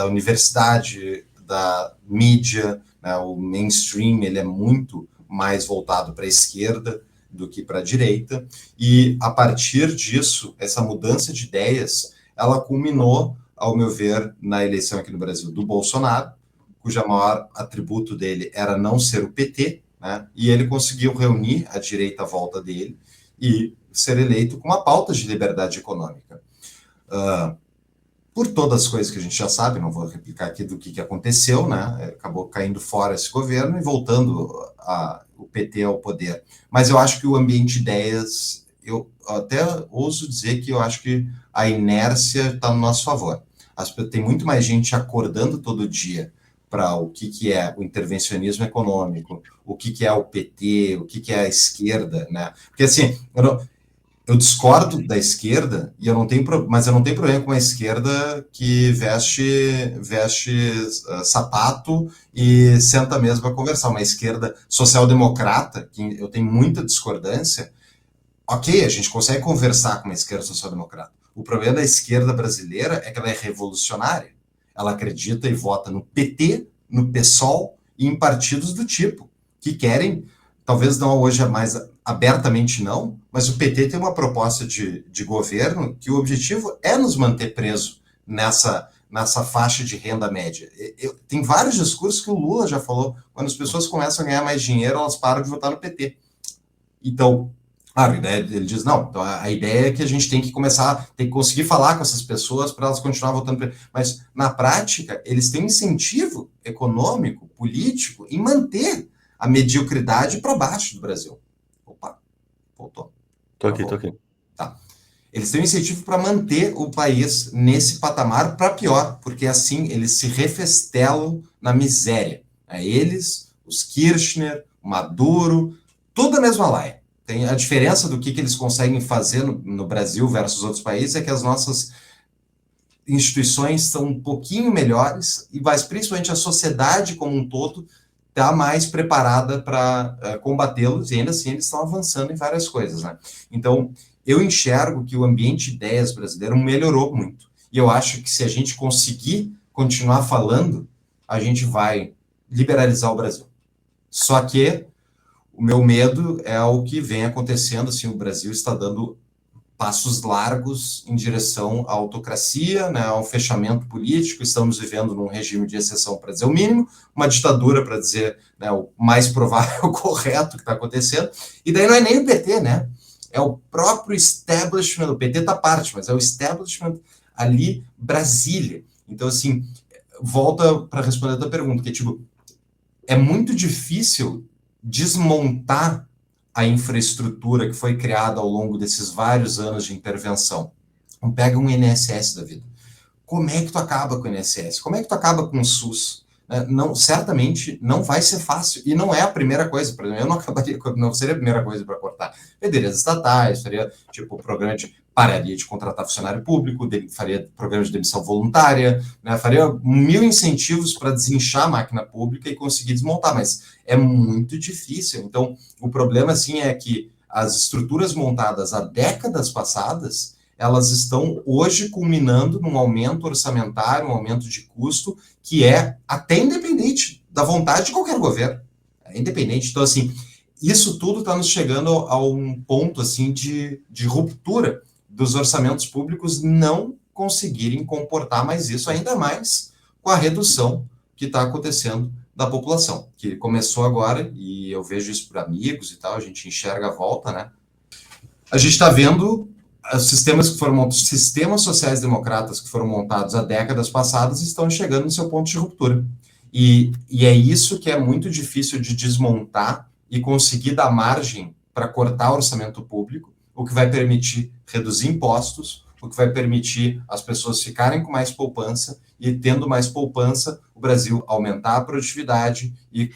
Speaker 2: universidade, da mídia, né, o mainstream ele é muito mais voltado para a esquerda do que para a direita, e a partir disso, essa mudança de ideias, ela culminou, ao meu ver, na eleição aqui no Brasil do Bolsonaro, cuja maior atributo dele era não ser o PT, né? E ele conseguiu reunir a direita à volta dele e ser eleito com uma pauta de liberdade econômica. Por todas as coisas que a gente já sabe, não vou replicar aqui do que aconteceu, né? Acabou caindo fora esse governo e voltando o PT ao poder. Mas eu acho que o ambiente de ideias, eu até ouso dizer que eu acho que a inércia está no nosso favor. Tem muito mais gente acordando todo dia para o que é o intervencionismo econômico, o que é o PT, o que é a esquerda, né? Porque assim, eu discordo da esquerda, mas eu não tenho problema com a esquerda que veste sapato e senta à mesa para conversar. Uma esquerda social-democrata, que eu tenho muita discordância, ok, a gente consegue conversar com uma esquerda social-democrata. O problema da esquerda brasileira é que ela é revolucionária. Ela acredita e vota no PT no PSOL e em partidos do tipo, que querem, talvez não hoje mais abertamente não, mas o PT tem uma proposta de governo que o objetivo é nos manter preso nessa faixa de renda média. Tem vários discursos que o Lula já falou, quando as pessoas começam a ganhar mais dinheiro, elas param de votar no PT. Então, claro, ele diz, não, então a ideia é que a gente tem que conseguir falar com essas pessoas para elas continuarem votando. Mas, na prática, eles têm incentivo econômico, político, em manter a mediocridade para baixo do Brasil. Opa, voltou.
Speaker 1: Tô aqui, tô
Speaker 2: Travou.
Speaker 1: aqui.
Speaker 2: Tá. Eles têm um incentivo para manter o país nesse patamar para pior, porque assim eles se refestelam na miséria. Eles, os Kirchner, o Maduro, tudo a mesma laia. Tem a diferença do que eles conseguem fazer no Brasil versus outros países é que as nossas instituições são um pouquinho melhores, mas principalmente a sociedade como um todo está mais preparada para combatê-los, e ainda assim eles estão avançando em várias coisas. Né? Então, eu enxergo que o ambiente de ideias brasileiro melhorou muito. E eu acho que se a gente conseguir continuar falando, a gente vai liberalizar o Brasil. Só que o meu medo é o que vem acontecendo, assim, o Brasil está dando passos largos em direção à autocracia, né, ao fechamento político. Estamos vivendo num regime de exceção, para dizer o mínimo, uma ditadura, para dizer, né, o mais provável, correto que está acontecendo. E daí não é nem o PT, né? É o próprio establishment, o PT está parte, mas é o establishment ali, Brasília. Então, assim, volta para responder a tua pergunta, que tipo, é muito difícil desmontar a infraestrutura que foi criada ao longo desses vários anos de intervenção. Então, pega um INSS da vida. Como é que tu acaba com o INSS? Como é que tu acaba com o SUS? Não, certamente não vai ser fácil. E não é a primeira coisa. Por exemplo, eu não acabaria, não seria a primeira coisa para cortar. Perderia as estatais, faria tipo programa de pararia de contratar funcionário público, faria programa de demissão voluntária, né, faria mil incentivos para desinchar a máquina pública e conseguir desmontar, mas é muito difícil. Então, o problema, assim, é que as estruturas montadas há décadas passadas, elas estão hoje culminando num aumento orçamentário, um aumento de custo, que é até independente da vontade de qualquer governo. É independente. Então, assim, isso tudo está nos chegando a um ponto assim de ruptura dos orçamentos públicos não conseguirem comportar mais isso, ainda mais com a redução que está acontecendo da população, que começou agora, e eu vejo isso por amigos e tal, a gente enxerga a volta, né? A gente está vendo sistemas sociais democratas que foram montados há décadas passadas estão chegando no seu ponto de ruptura. E é isso que é muito difícil de desmontar e conseguir dar margem para cortar o orçamento público, o que vai permitir reduzir impostos, o que vai permitir as pessoas ficarem com mais poupança, e tendo mais poupança, o Brasil aumentar a produtividade e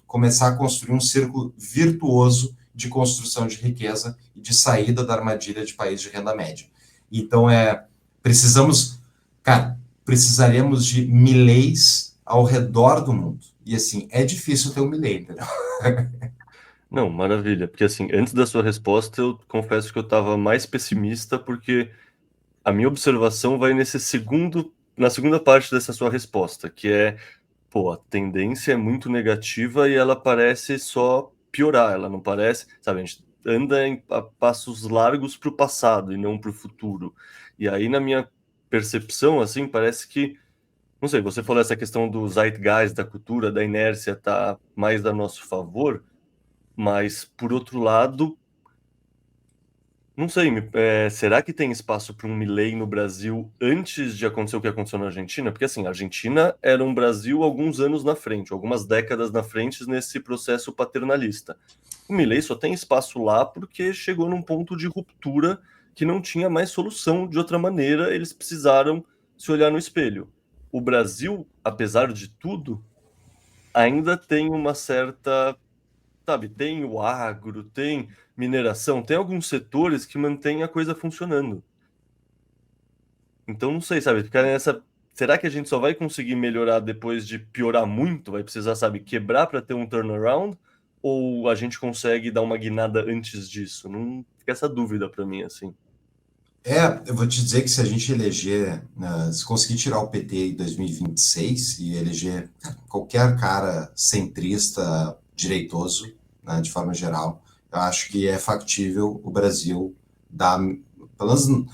Speaker 2: começar a construir um círculo virtuoso de construção de riqueza e de saída da armadilha de país de renda média. Então, precisamos, cara, precisaremos de Mileis ao redor do mundo. E, assim, é difícil ter um Milei, entendeu?
Speaker 1: Não, maravilha. Porque assim, antes da sua resposta, eu confesso que eu estava mais pessimista, porque a minha observação vai na segunda parte dessa sua resposta, que é, pô, a tendência é muito negativa e ela parece só piorar, ela não parece, sabe, a gente anda a passos largos para o passado e não para o futuro. E aí, na minha percepção, assim, parece que, não sei, você falou essa questão do zeitgeist, da cultura, da inércia, tá mais a nosso favor, mas, por outro lado, não sei, será que tem espaço para um Milei no Brasil antes de acontecer o que aconteceu na Argentina? Porque assim, a Argentina era um Brasil alguns anos na frente, algumas décadas na frente nesse processo paternalista. O Milei só tem espaço lá porque chegou num ponto de ruptura que não tinha mais solução de outra maneira, eles precisaram se olhar no espelho. O Brasil, apesar de tudo, ainda tem uma certa, sabe, tem o agro, tem mineração, tem alguns setores que mantêm a coisa funcionando. Então, não sei, sabe, ficar nessa. Será que a gente só vai conseguir melhorar depois de piorar muito? Vai precisar, sabe, quebrar para ter um turnaround? Ou a gente consegue dar uma guinada antes disso? Não fica essa dúvida para mim, assim.
Speaker 2: Eu vou te dizer que se a gente eleger, se conseguir tirar o PT em 2026 e eleger qualquer cara centrista, direitoso, né, de forma geral, eu acho que é factível o Brasil dar, pelo menos,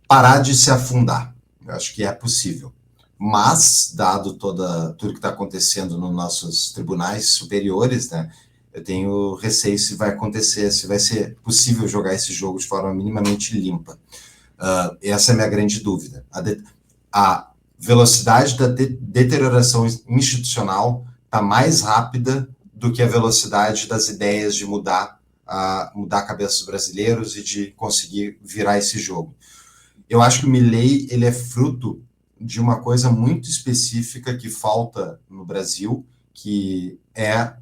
Speaker 2: parar de se afundar. Eu acho que é possível. Mas, dado tudo que está acontecendo nos nossos tribunais superiores, né, eu tenho receio se vai acontecer, se vai ser possível jogar esse jogo de forma minimamente limpa. Essa é a minha grande dúvida. A velocidade da deterioração institucional está mais rápida do que a velocidade das ideias de mudar a cabeça dos brasileiros e de conseguir virar esse jogo. Eu acho que o Milei ele é fruto de uma coisa muito específica que falta no Brasil, que é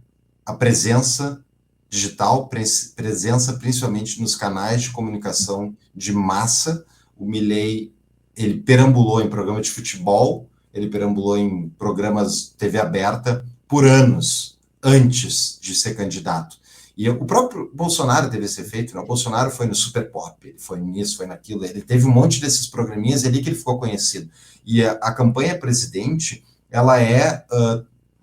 Speaker 2: a presença digital, presença principalmente nos canais de comunicação de massa. O Milei ele perambulou em programa de futebol, ele perambulou em programas TV aberta por anos antes de ser candidato. E o próprio Bolsonaro teve esse efeito, né? O Bolsonaro foi no Super Pop, ele foi nisso, foi naquilo, ele teve um monte desses programinhas ali que ele ficou conhecido. E a campanha presidente, ela é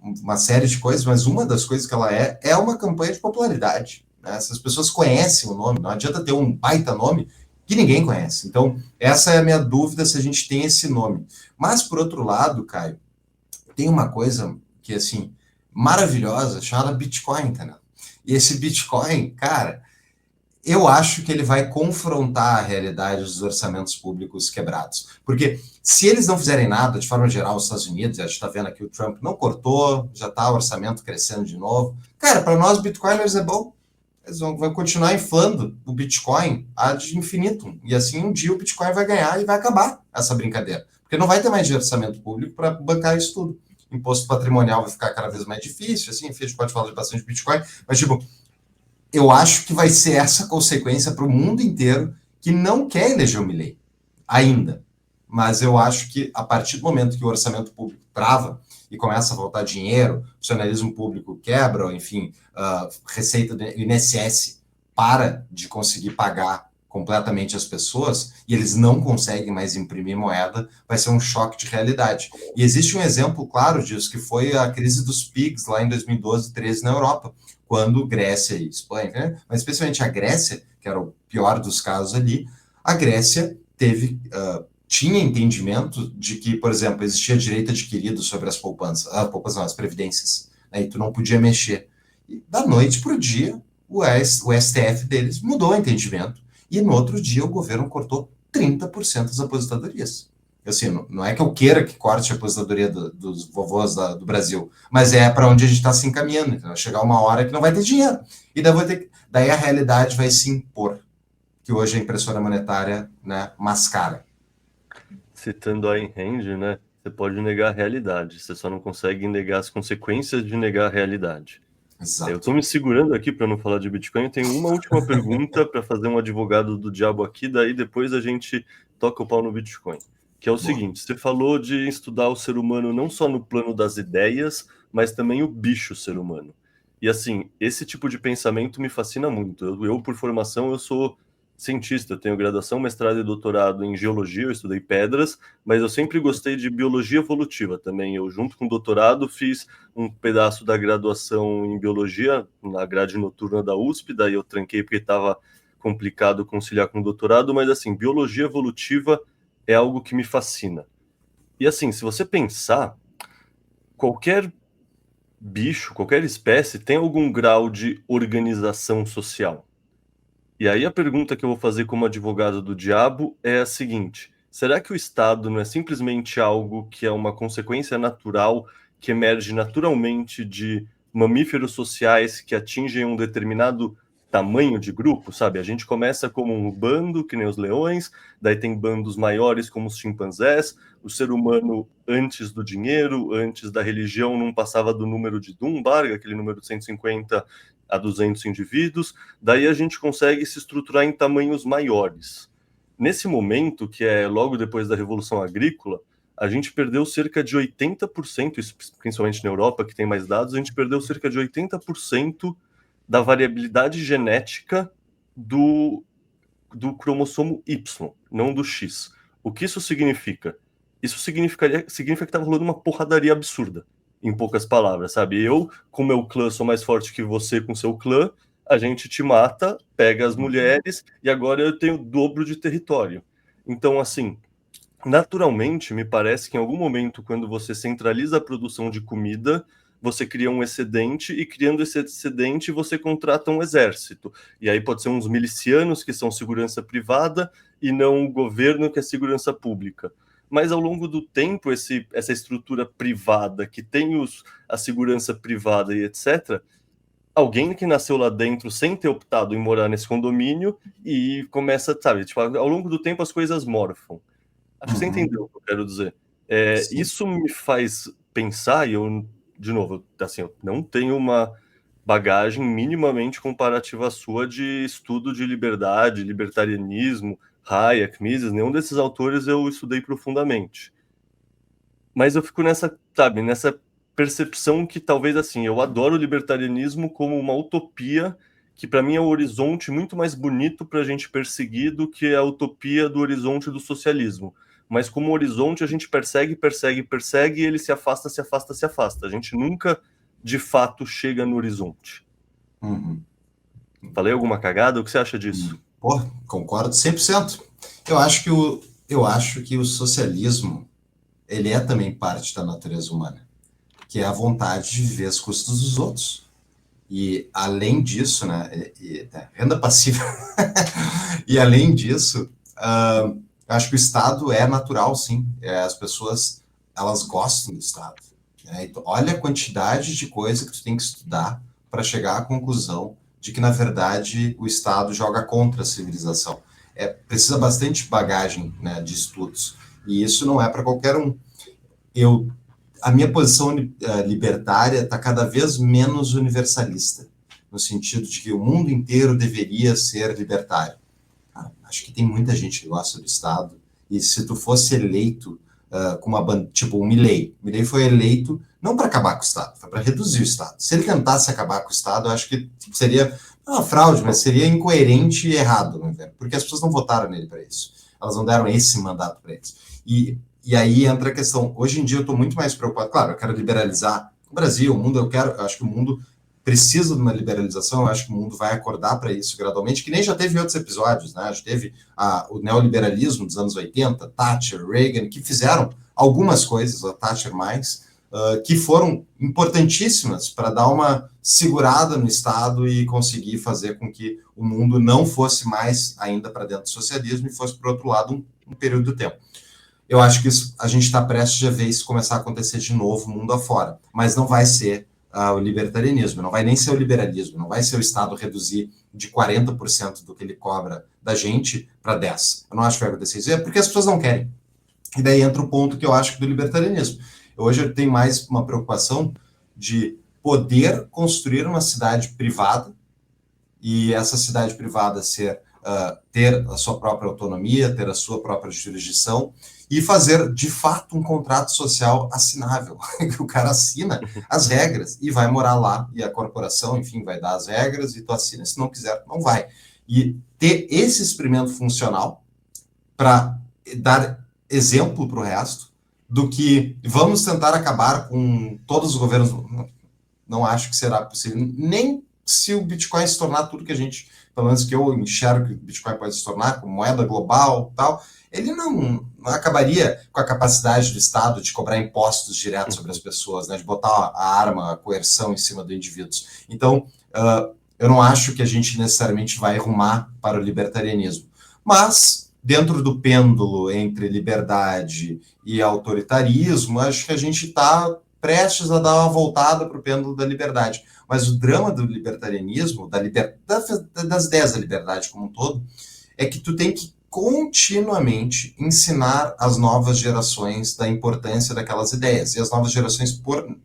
Speaker 2: uma série de coisas, mas uma das coisas que ela é uma campanha de popularidade. Né? Se as pessoas conhecem o nome, não adianta ter um baita nome que ninguém conhece. Então, essa é a minha dúvida se a gente tem esse nome. Mas, por outro lado, Caio, tem uma coisa que, assim, maravilhosa, chamada Bitcoin, entendeu? E esse Bitcoin, cara, eu acho que ele vai confrontar a realidade dos orçamentos públicos quebrados. Porque se eles não fizerem nada, de forma geral, os Estados Unidos, a gente está vendo aqui o Trump não cortou, já está o orçamento crescendo de novo. Cara, para nós, bitcoiners é bom. Eles vão continuar inflando o Bitcoin ad infinitum. E assim, um dia o Bitcoin vai ganhar e vai acabar essa brincadeira. Porque não vai ter mais de orçamento público para bancar isso tudo. Imposto patrimonial vai ficar cada vez mais difícil, assim, enfim, a gente pode falar de bastante Bitcoin, mas, tipo, eu acho que vai ser essa consequência para o mundo inteiro que não quer eleger o Milley ainda. Mas eu acho que a partir do momento que o orçamento público trava e começa a faltar dinheiro, o funcionalismo público quebra, enfim, receita do INSS para de conseguir pagar completamente as pessoas e eles não conseguem mais imprimir moeda, vai ser um choque de realidade. E existe um exemplo claro disso, que foi a crise dos PIGs lá em 2012, 13 na Europa, quando Grécia e Espanha, né? Mas especialmente a Grécia, que era o pior dos casos ali, a Grécia tinha entendimento de que, por exemplo, existia direito adquirido sobre as poupanças não, as previdências, né? E tu não podia mexer. E da noite para o dia, o STF deles mudou o entendimento e no outro dia o governo cortou 30% das aposentadorias. Assim, não é que eu queira que corte a aposentadoria dos vovôs do Brasil, mas é para onde a gente está se encaminhando. Então, vai chegar uma hora que não vai ter dinheiro. E daí a realidade vai se impor, que hoje a impressora monetária, né, mascara.
Speaker 1: Citando a Ayn Rand, né? Você pode negar a realidade, você só não consegue negar as consequências de negar a realidade. Eu
Speaker 2: Exato.
Speaker 1: estou me segurando aqui para não falar de Bitcoin. Eu tenho uma última pergunta para fazer um advogado do diabo aqui, daí depois a gente toca o pau no Bitcoin. Que é o
Speaker 2: Boa.
Speaker 1: seguinte: você falou de estudar o ser humano não só no plano das ideias, mas também o bicho ser humano. E assim, esse tipo de pensamento me fascina muito. Por formação, eu sou cientista, eu tenho graduação, mestrado e doutorado em geologia, eu estudei pedras, mas eu sempre gostei de biologia evolutiva também. Eu, junto com o doutorado, fiz um pedaço da graduação em biologia na grade noturna da USP, daí eu tranquei porque estava complicado conciliar com o doutorado, mas assim, biologia evolutiva é algo que me fascina. E assim, se você pensar, qualquer bicho, qualquer espécie tem algum grau de organização social. E aí a pergunta que eu vou fazer como advogado do diabo é a seguinte: será que o Estado não é simplesmente algo que é uma consequência natural, que emerge naturalmente de mamíferos sociais que atingem um determinado tamanho de grupo, sabe? A gente começa como um bando, que nem os leões, daí tem bandos maiores como os chimpanzés, o ser humano antes do dinheiro, antes da religião, não passava do número de Dunbar, aquele número de 150 a 200 indivíduos, daí a gente consegue se estruturar em tamanhos maiores. Nesse momento, que é logo depois da Revolução Agrícola, a gente perdeu cerca de 80%, principalmente na Europa, que tem mais dados, a gente perdeu cerca de 80% da variabilidade genética do do cromossomo Y, não do X. O que isso significa? Isso significa que estava rolando uma porradaria absurda, em poucas palavras, sabe? Eu, com meu clã, sou mais forte que você com seu clã, a gente te mata, pega as mulheres, e agora eu tenho o dobro de território. Então, assim, naturalmente, me parece que em algum momento, quando você centraliza a produção de comida, você cria um excedente, e criando esse excedente, você contrata um exército. E aí pode ser uns milicianos que são segurança privada e não o governo que é segurança pública. Mas ao longo do tempo, essa estrutura privada, que tem a segurança privada e etc., alguém que nasceu lá dentro sem ter optado em morar nesse condomínio e começa, sabe, tipo, ao longo do tempo as coisas morfam. Acho que você entendeu o que eu quero dizer.
Speaker 2: Sim.
Speaker 1: Isso me faz pensar, e eu, de novo, assim, eu não tenho uma bagagem minimamente comparativa à sua de estudo de liberdade, libertarianismo, Hayek, Mises, nenhum desses autores eu estudei profundamente. Mas eu fico nessa, sabe, nessa percepção que talvez assim, eu adoro o libertarianismo como uma utopia que para mim é um horizonte muito mais bonito para a gente perseguir do que a utopia do horizonte do socialismo. Mas como horizonte a gente persegue, persegue, persegue e ele se afasta, se afasta, se afasta. A gente nunca de fato chega no horizonte.
Speaker 2: Uhum.
Speaker 1: Falei alguma cagada? O que você acha disso?
Speaker 2: Pô, concordo 100%. Eu acho que o socialismo, ele é também parte da natureza humana, que é a vontade de viver às custas dos outros. E além disso, né, renda passiva. E além disso, acho que o Estado é natural, sim. As pessoas, elas gostam do Estado. Né? Então, olha a quantidade de coisa que tu tem que estudar para chegar à conclusão de que, na verdade, o Estado joga contra a civilização. Precisa bastante bagagem, né, de estudos. E isso não é para qualquer um. A minha posição libertária está cada vez menos universalista, no sentido de que o mundo inteiro deveria ser libertário. Acho que tem muita gente que gosta do Estado, e se tu fosse eleito com uma banda, tipo o Milei foi eleito não para acabar com o Estado, foi para reduzir o Estado. Se ele tentasse acabar com o Estado, eu acho que seria uma fraude, mas seria incoerente e errado, né? Porque as pessoas não votaram nele para isso. Elas não deram esse mandato para eles. E aí entra a questão. Hoje em dia eu estou muito mais preocupado. Claro, eu quero liberalizar o Brasil, o mundo. Eu acho que o mundo precisa de uma liberalização. Eu acho que o mundo vai acordar para isso gradualmente, que nem já teve em outros episódios, né? Já teve o neoliberalismo dos anos 80, Thatcher, Reagan, que fizeram algumas coisas, a Thatcher mais, que foram importantíssimas para dar uma segurada no Estado e conseguir fazer com que o mundo não fosse mais ainda para dentro do socialismo e fosse, por outro lado, um período do tempo. Eu acho que a gente está prestes a ver isso começar a acontecer de novo mundo afora, mas não vai ser o libertarianismo, não vai nem ser o liberalismo, não vai ser o Estado reduzir de 40% do que ele cobra da gente para 10%. Eu não acho que vai acontecer isso, é porque as pessoas não querem. E daí entra o ponto que eu acho do libertarianismo. Hoje eu tenho mais uma preocupação de poder construir uma cidade privada e essa cidade privada ter a sua própria autonomia, ter a sua própria jurisdição e fazer, de fato, um contrato social assinável, que o cara assina as regras e vai morar lá, e a corporação, enfim, vai dar as regras e tu assina, se não quiser, não vai. E ter esse experimento funcional para dar exemplo para o resto do que vamos tentar acabar com todos os governos. Não acho que será possível, nem se o Bitcoin se tornar tudo que a gente, pelo menos que eu enxergo que o Bitcoin pode se tornar, como moeda global e tal, ele não acabaria com a capacidade do Estado de cobrar impostos diretos sobre as pessoas, né, de botar a arma, a coerção em cima dos indivíduos. Então, eu não acho que a gente necessariamente vai rumar para o libertarianismo. Mas, dentro do pêndulo entre liberdade e autoritarismo, acho que a gente está prestes a dar uma voltada para o pêndulo da liberdade. Mas o drama do libertarianismo, das ideias da liberdade como um todo, é que tu tem que continuamente ensinar as novas gerações da importância daquelas ideias. E as novas gerações, por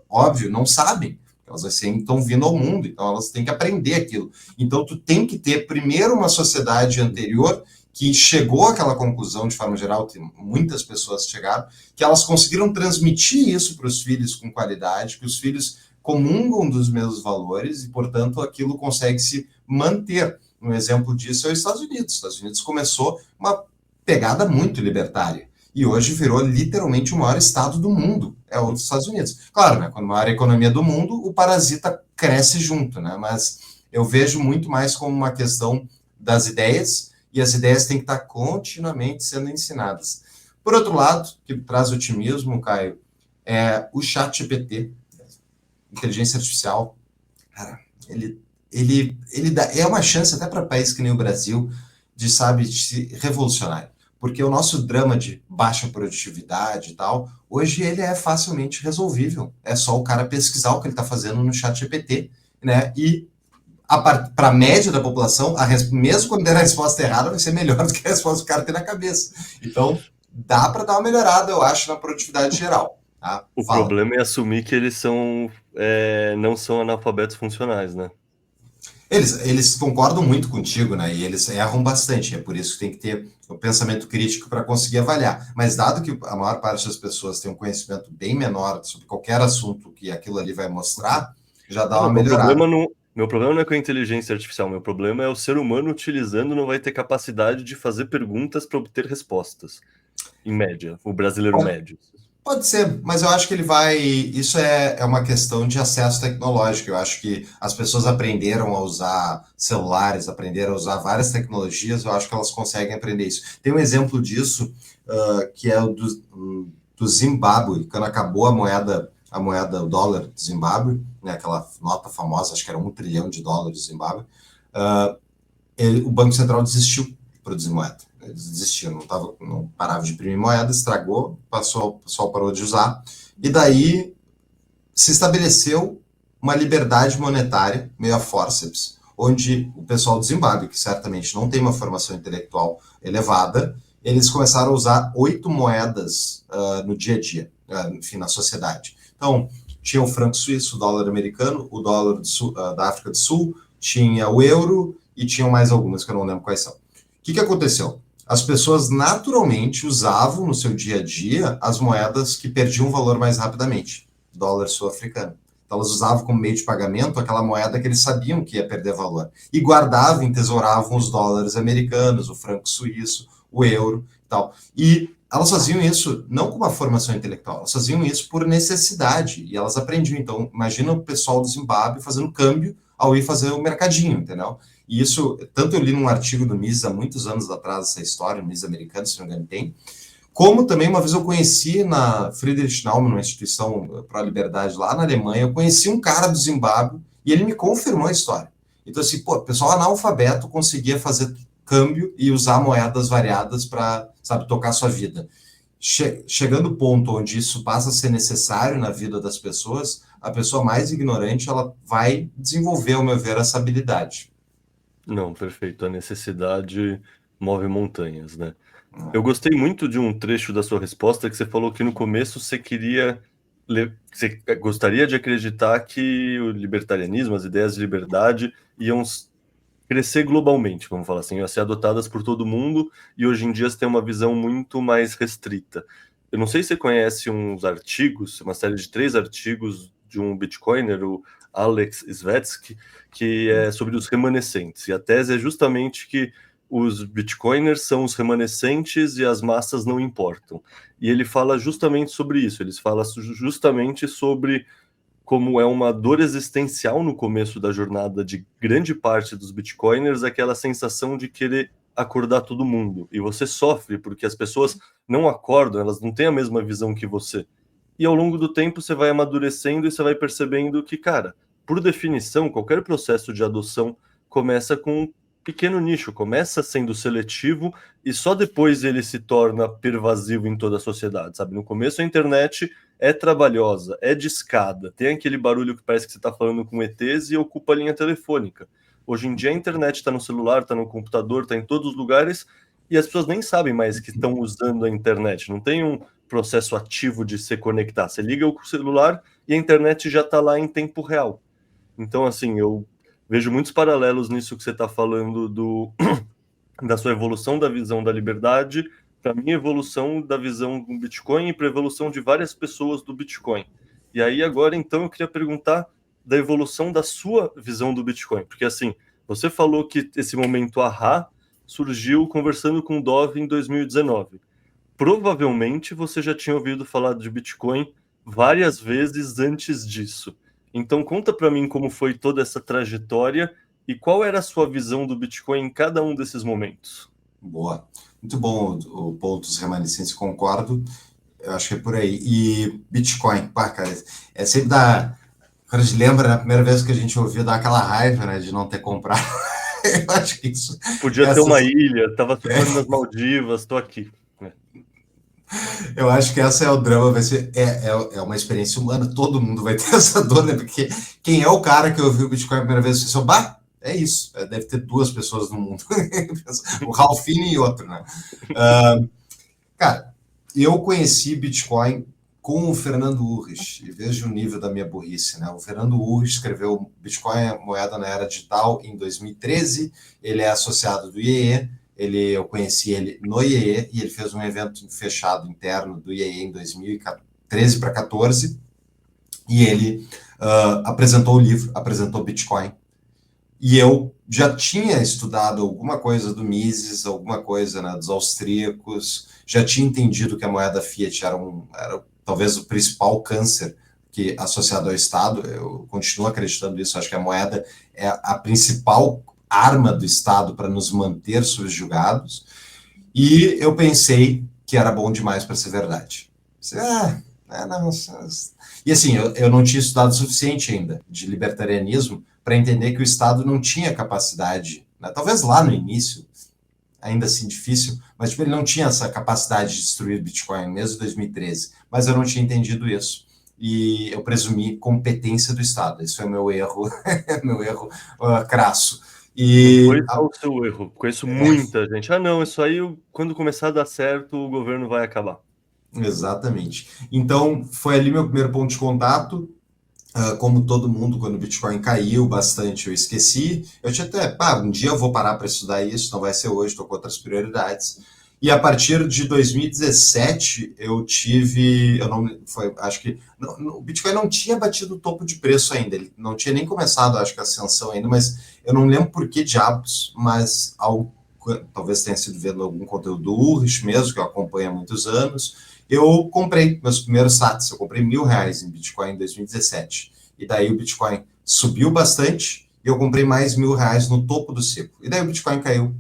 Speaker 2: óbvio, não sabem. Elas assim, estão vindo ao mundo, então elas têm que aprender aquilo. Então tu tem que ter primeiro uma sociedade anterior que chegou àquela conclusão, de forma geral, que muitas pessoas chegaram, que elas conseguiram transmitir isso para os filhos com qualidade, que os filhos comungam dos mesmos valores e, portanto, aquilo consegue se manter. um exemplo disso é os Estados Unidos. Os Estados Unidos começou uma pegada muito libertária e hoje virou literalmente o maior estado do mundo, é os Estados Unidos. Claro, né, quando a maior economia do mundo, o parasita cresce junto, né, mas eu vejo muito mais como uma questão das ideias, e as ideias têm que estar continuamente sendo ensinadas. Por outro lado, que traz otimismo, Caio, é o chat GPT, inteligência artificial, cara, ele dá, é uma chance até para países que nem o Brasil de, sabe, de se revolucionar. Porque o nosso drama de baixa produtividade e tal, hoje ele é facilmente resolvível. É só o cara pesquisar o que ele está fazendo no chat GPT, né? E para a média da população, mesmo quando der a resposta errada, vai ser melhor do que a resposta que o cara tem na cabeça. Então, dá para dar uma melhorada, eu acho, na produtividade geral. Tá?
Speaker 1: O
Speaker 2: Fala.
Speaker 1: problema é assumir que eles não são analfabetos funcionais, né?
Speaker 2: Eles concordam muito contigo, né? E eles erram bastante. É por isso que tem que ter o pensamento crítico para conseguir avaliar. Mas dado que a maior parte das pessoas tem um conhecimento bem menor sobre qualquer assunto que aquilo ali vai mostrar, já dá
Speaker 1: Não,
Speaker 2: uma melhorada.
Speaker 1: meu problema não é com a inteligência artificial, meu problema é o ser humano utilizando não vai ter capacidade de fazer perguntas para obter respostas, em média, o brasileiro
Speaker 2: Pode,
Speaker 1: médio.
Speaker 2: pode ser, mas eu acho que ele vai. Isso é uma questão de acesso tecnológico. Eu acho que as pessoas aprenderam a usar celulares, aprenderam a usar várias tecnologias, eu acho que elas conseguem aprender isso. Tem um exemplo disso, que é o do Zimbábue, quando acabou a moeda, o dólar do Zimbábue, né, aquela nota famosa, acho que era US$ 1 trilhão do Zimbábue, uh, o Banco Central desistiu de produzir moeda. Eles desistiram, não parava de imprimir moeda, estragou, o pessoal parou de usar. E daí se estabeleceu uma liberdade monetária, meio a forceps, onde o pessoal do Zimbábue, que certamente não tem uma formação intelectual elevada, eles começaram a usar 8 moedas no dia a dia, enfim, na sociedade. Então, tinha o franco suíço, o dólar americano, o dólar da África do Sul, tinha o euro e tinham mais algumas que eu não lembro quais são. O que aconteceu? As pessoas naturalmente usavam no seu dia a dia as moedas que perdiam valor mais rapidamente, dólar sul-africano. Então, elas usavam como meio de pagamento aquela moeda que eles sabiam que ia perder valor. E guardavam, entesouravam os dólares americanos, o franco suíço, o euro e tal. E elas faziam isso não com uma formação intelectual, elas faziam isso por necessidade. E elas aprendiam. Então, imagina o pessoal do Zimbábue fazendo câmbio ao ir fazer o mercadinho, entendeu? E isso, tanto eu li num artigo do Mises há muitos anos atrás, essa história, o Mises americano, se não me engano, tem, como também uma vez eu conheci na Friedrich Naumann, uma instituição para a liberdade lá na Alemanha, eu conheci um cara do Zimbábue e ele me confirmou a história. Então, assim, pô, o pessoal analfabeto conseguia fazer câmbio e usar moedas variadas para, sabe, tocar a sua vida. Chegando ao ponto onde isso passa a ser necessário na vida das pessoas, a pessoa mais ignorante, ela vai desenvolver, ao meu ver, essa habilidade.
Speaker 1: Não, perfeito. A necessidade move montanhas, né? Eu gostei muito de um trecho da sua resposta que você falou que no começo você gostaria de acreditar que o libertarianismo, as ideias de liberdade iam crescer globalmente, vamos falar assim, iam ser adotadas por todo mundo e hoje em dia você tem uma visão muito mais restrita. Eu não sei se você conhece uns artigos, uma série de 3 artigos de um Bitcoiner, o Alex Svetsky, que é sobre os remanescentes. E a tese é justamente que os Bitcoiners são os remanescentes e as massas não importam. E ele fala justamente sobre isso, ele fala justamente sobre como é uma dor existencial no começo da jornada de grande parte dos Bitcoiners, aquela sensação de querer acordar todo mundo. E você sofre porque as pessoas não acordam, elas não têm a mesma visão que você. E ao longo do tempo você vai amadurecendo e você vai percebendo que, cara, por definição, qualquer processo de adoção começa com um pequeno nicho, começa sendo seletivo e só depois ele se torna pervasivo em toda a sociedade, sabe? No começo a internet é trabalhosa, é discada, tem aquele barulho que parece que você está falando com ETs e ocupa a linha telefônica. Hoje em dia a internet está no celular, está no computador, está em todos os lugares e as pessoas nem sabem mais que estão usando a internet. Não tem um processo ativo de se conectar. Você liga o celular e a internet já está lá em tempo real. Então, assim, eu vejo muitos paralelos nisso que você está falando da sua evolução da visão da liberdade para a minha evolução da visão do Bitcoin e para a evolução de várias pessoas do Bitcoin. E aí agora, então, eu queria perguntar da evolução da sua visão do Bitcoin, porque assim, Você falou que esse momento ahá surgiu conversando com o Dove em 2019. Provavelmente você já tinha ouvido falar de Bitcoin várias vezes antes disso. Então conta para mim como foi toda essa trajetória e qual era a sua visão do Bitcoin em cada um desses momentos.
Speaker 2: Boa. Muito bom o ponto dos remanescentes, concordo. Eu acho que é por aí. E Bitcoin, pá, cara, é sempre da. Quando a gente lembra, na primeira vez que a gente ouviu, dá aquela raiva, né, de não ter comprado. Eu acho que isso,
Speaker 1: Podia ter uma
Speaker 2: essas,
Speaker 1: ilha, tava surfando nas Maldivas, tô aqui.
Speaker 2: eu acho que essa é o drama, vai ser, é uma experiência humana, todo mundo vai ter essa dor, né? Porque quem é o cara que ouviu o Bitcoin a primeira vez e pensou, bah, é isso, deve ter duas pessoas no mundo, o Ralphine e outro, né? Uh, cara, eu conheci Bitcoin com o Fernando Urrich, e veja o nível da minha burrice, né? O Fernando Urrich escreveu Bitcoin, a moeda na era digital, em 2013, ele é associado do IEE, eu conheci ele no IEE, e ele fez um evento fechado interno do IEE em 2013 para 14, e ele apresentou o livro, apresentou Bitcoin, e eu já tinha estudado alguma coisa do Mises, alguma coisa, né, dos austríacos, já tinha entendido que a moeda fiat era talvez o principal câncer que associado ao Estado. Eu continuo acreditando nisso. Acho que a moeda é a principal arma do Estado para nos manter subjugados. E eu pensei que era bom demais para ser verdade. Não. E assim, eu não tinha estudado o suficiente ainda de libertarianismo para entender que o Estado não tinha capacidade, né? Talvez lá no início, ainda assim difícil, mas tipo, ele não tinha essa capacidade de destruir Bitcoin, mesmo em 2013. Mas eu não tinha entendido isso. E eu presumi competência do Estado. Esse foi meu erro, meu erro crasso.
Speaker 1: Não
Speaker 2: E
Speaker 1: foi só o seu erro. Conheço muita gente. Ah, não, isso aí, quando começar a dar certo, o governo vai acabar.
Speaker 2: exatamente. Então, foi ali meu primeiro ponto de contato. Como todo mundo, quando o Bitcoin caiu bastante, eu esqueci. Eu tinha até, um dia eu vou parar para estudar isso, não vai ser hoje, estou com outras prioridades. E a partir de 2017, eu não, acho que, o Bitcoin não tinha batido o topo de preço ainda, ele não tinha nem começado, acho que a ascensão ainda, mas eu não lembro por que diabos, mas talvez tenha sido vendo algum conteúdo do Urrich mesmo, que eu acompanho há muitos anos, eu comprei meus primeiros sats, eu comprei R$ 1.000 em Bitcoin em 2017. E daí o Bitcoin subiu bastante e eu comprei mais R$ 1.000 no topo do ciclo. E daí o Bitcoin caiu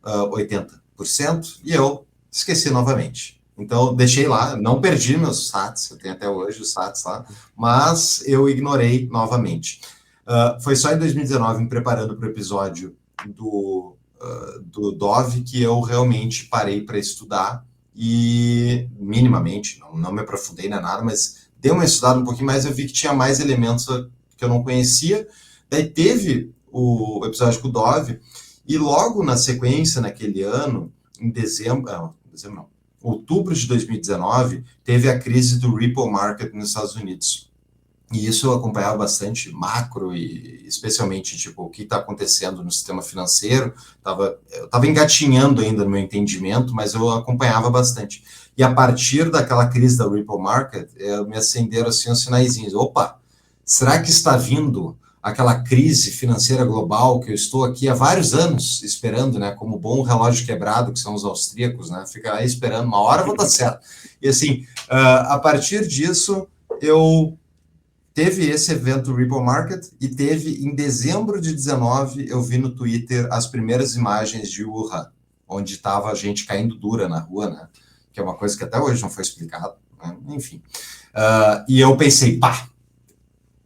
Speaker 2: 80% e eu esqueci novamente. Então, deixei lá, não perdi meus sats, eu tenho até hoje os sats lá, mas eu ignorei novamente. Foi só em 2019, me preparando para o episódio do Dove, que eu realmente parei para estudar e minimamente, não me aprofundei na nada, mas dei uma estudada um pouquinho mais, eu vi que tinha mais elementos que eu não conhecia. Daí teve o episódio com o Dove, e logo na sequência, naquele ano, em outubro de 2019, teve a crise do Ripple Market nos Estados Unidos. E isso eu acompanhava bastante macro e especialmente tipo o que está acontecendo no sistema financeiro. Eu estava engatinhando ainda no meu entendimento, mas eu acompanhava bastante. E a partir daquela crise da Ripple Market, me acenderam assim os sinaizinhos. Opa, será que está vindo aquela crise financeira global que eu estou aqui há vários anos esperando, né? Como bom relógio quebrado, que são os austríacos, né? Fica aí esperando, uma hora vai dar certo. E assim, a partir disso, eu teve esse evento Ripple Market e teve em dezembro de 19, eu vi no Twitter as primeiras imagens de Wuhan, onde estava a gente caindo dura na rua, né? Que é uma coisa que até hoje não foi explicado, né? Enfim. E eu pensei, pá,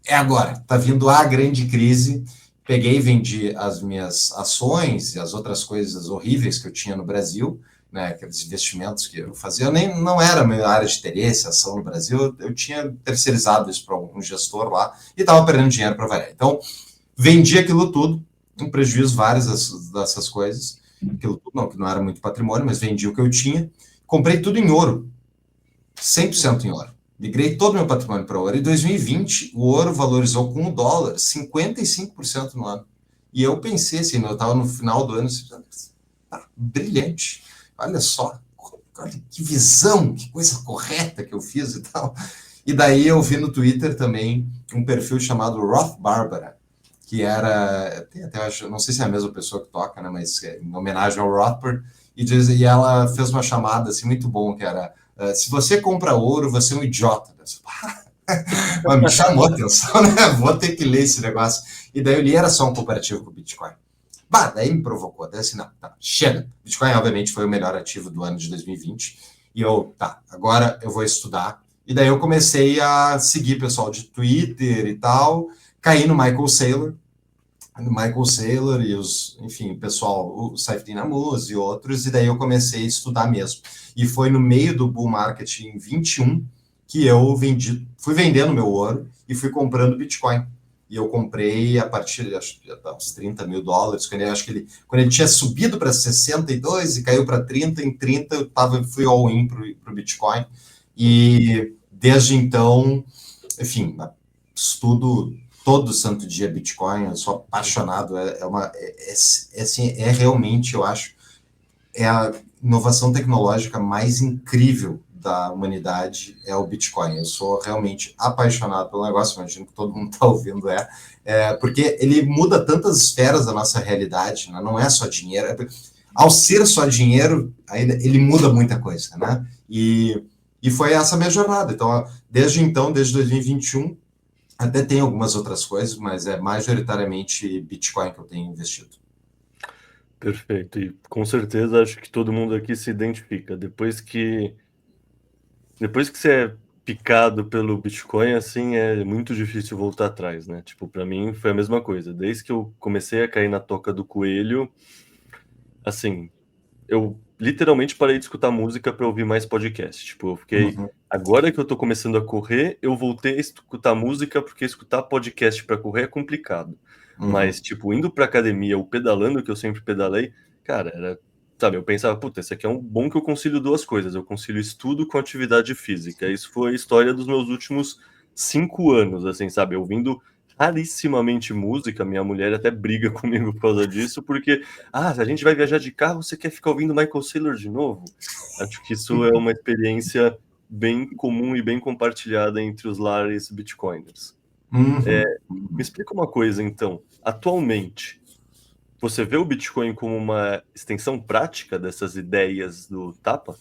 Speaker 2: é agora, tá vindo a grande crise. Peguei e vendi as minhas ações e as outras coisas horríveis que eu tinha no Brasil, né, aqueles investimentos que eu fazia, não era a minha área de interesse, ação no Brasil, eu tinha terceirizado isso para um gestor lá e estava perdendo dinheiro para variar. Então, vendi aquilo tudo, um prejuízo várias dessas coisas, aquilo tudo, não, que não era muito patrimônio, mas vendi o que eu tinha, comprei tudo em ouro, 100% em ouro. Migrei todo o meu patrimônio para ouro. Em 2020, o ouro valorizou com o dólar 55% no ano. E eu pensei assim, eu estava no final do ano, assim, brilhante. Olha só, olha que visão, que coisa correta que eu fiz e tal. E daí eu vi no Twitter também um perfil chamado Roth Barbara, que era, tem até, não sei se é a mesma pessoa que toca, né, mas em homenagem ao Rothbard, e ela fez uma chamada assim muito bom, que era, se você compra ouro, você é um idiota. Mas me chamou a atenção, né? Vou ter que ler esse negócio. E daí eu li, era só um comparativo com o Bitcoin. Bah, daí me provocou, daí assim, não, tá, chega. Bitcoin, obviamente, foi o melhor ativo do ano de 2020. E eu, tá, agora eu vou estudar. E daí eu comecei a seguir pessoal de Twitter e tal, caí no Michael Saylor e os, enfim, o pessoal, o Saifedean Ammous e outros, e daí eu comecei a estudar mesmo. E foi no meio do bull market em 21 que eu fui vendendo meu ouro e fui comprando Bitcoin. E eu comprei a partir de acho, uns $30 mil, quando ele tinha subido para 62 e caiu para 30, em 30 fui all in para o Bitcoin. E desde então, enfim, estudo todo santo dia Bitcoin, eu sou apaixonado, assim, realmente, eu acho, é a inovação tecnológica mais incrível da humanidade, é o Bitcoin. Eu sou realmente apaixonado pelo negócio, imagino que todo mundo está ouvindo, porque ele muda tantas esferas da nossa realidade, né? Não é só dinheiro, ao ser só dinheiro, ele muda muita coisa, né? E foi essa minha jornada. Então, desde 2021, até tem algumas outras coisas, mas é majoritariamente Bitcoin que eu tenho investido.
Speaker 1: Perfeito. E com certeza acho que todo mundo aqui se identifica. Depois que você é picado pelo Bitcoin, assim, é muito difícil voltar atrás, né? Tipo, para mim foi a mesma coisa. Desde que eu comecei a cair na toca do coelho, assim, eu literalmente parei de escutar música para ouvir mais podcast. Tipo, eu fiquei.
Speaker 2: Uhum,
Speaker 1: Agora que eu tô começando a correr, eu voltei a escutar música porque escutar podcast para correr é complicado.
Speaker 2: uhum.
Speaker 1: Mas, tipo, indo pra academia ou pedalando, que eu sempre pedalei, cara, era. Sabe, eu pensava, puta, esse aqui é um bom que eu concilio duas coisas. Eu concilio estudo com atividade física. Isso foi a história dos meus últimos 5 anos, assim, sabe? Ouvindo rarissimamente música. Minha mulher até briga comigo por causa disso, porque se a gente vai viajar de carro, você quer ficar ouvindo Michael Saylor de novo? Acho que isso é uma experiência bem comum e bem compartilhada entre os lares bitcoiners.
Speaker 2: Uhum.
Speaker 1: Me explica uma coisa, então. Atualmente, você vê o Bitcoin como uma extensão prática dessas ideias do Tapa?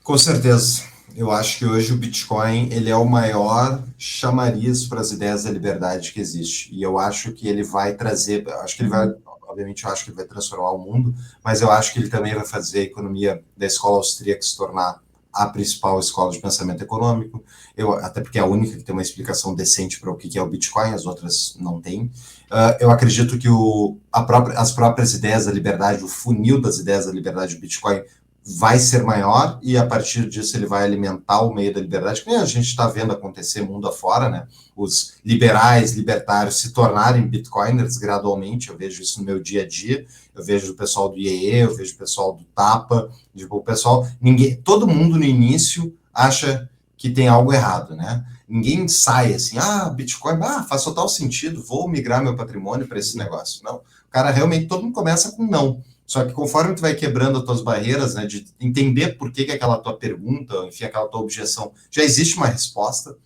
Speaker 2: Com certeza. Eu acho que hoje o Bitcoin ele é o maior chamariz para as ideias da liberdade que existe. E eu acho que ele vai trazer, acho que ele vai, obviamente, eu acho que ele vai transformar o mundo, mas eu acho que ele também vai fazer a economia da escola austríaca se tornar a principal escola de pensamento econômico. Até porque é a única que tem uma explicação decente para o que é o Bitcoin, as outras não têm. Eu acredito que as próprias ideias da liberdade, o funil das ideias da liberdade do Bitcoin vai ser maior e a partir disso ele vai alimentar o meio da liberdade, que nem a gente está vendo acontecer mundo afora, né? Os liberais, libertários se tornarem bitcoiners gradualmente, eu vejo isso no meu dia a dia, eu vejo o pessoal do IEE, eu vejo o pessoal do Tapa, tipo, o pessoal, todo mundo no início acha que tem algo errado, né? Ninguém sai assim, Bitcoin, faz total sentido, vou migrar meu patrimônio para esse negócio. Não, o cara realmente, todo mundo começa com não. Só que conforme tu vai quebrando as tuas barreiras, né, de entender por que aquela tua pergunta, enfim, aquela tua objeção, já existe uma resposta,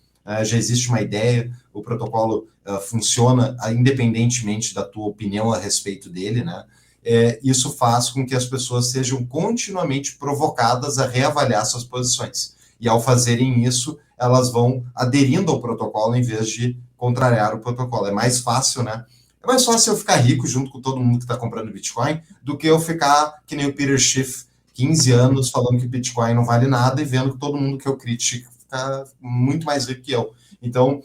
Speaker 2: já existe uma ideia, o protocolo funciona independentemente da tua opinião a respeito dele, né? Isso faz com que as pessoas sejam continuamente provocadas a reavaliar suas posições. E ao fazerem isso, elas vão aderindo ao protocolo em vez de contrariar o protocolo. É mais fácil, né? É mais fácil eu ficar rico junto com todo mundo que está comprando Bitcoin do que eu ficar que nem o Peter Schiff, 15 anos, falando que Bitcoin não vale nada e vendo que todo mundo que eu critico fica muito mais rico que eu. Então,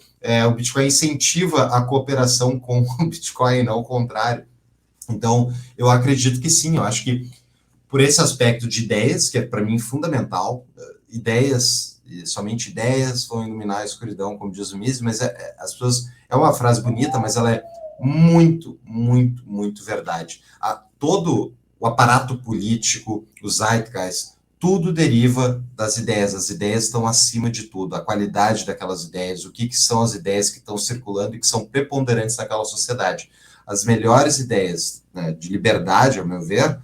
Speaker 2: o Bitcoin incentiva a cooperação com o Bitcoin, não o contrário. Então, eu acredito que sim, eu acho que por esse aspecto de ideias, que é para mim fundamental, ideias, somente ideias vão iluminar a escuridão, como diz o Mises, mas as pessoas, é uma frase bonita, mas ela é muito, muito, muito verdade. Todo o aparato político, os zeitgeist, tudo deriva das ideias. As ideias estão acima de tudo. A qualidade daquelas ideias, o que são as ideias que estão circulando e que são preponderantes naquela sociedade. As melhores ideias, né, de liberdade, ao meu ver,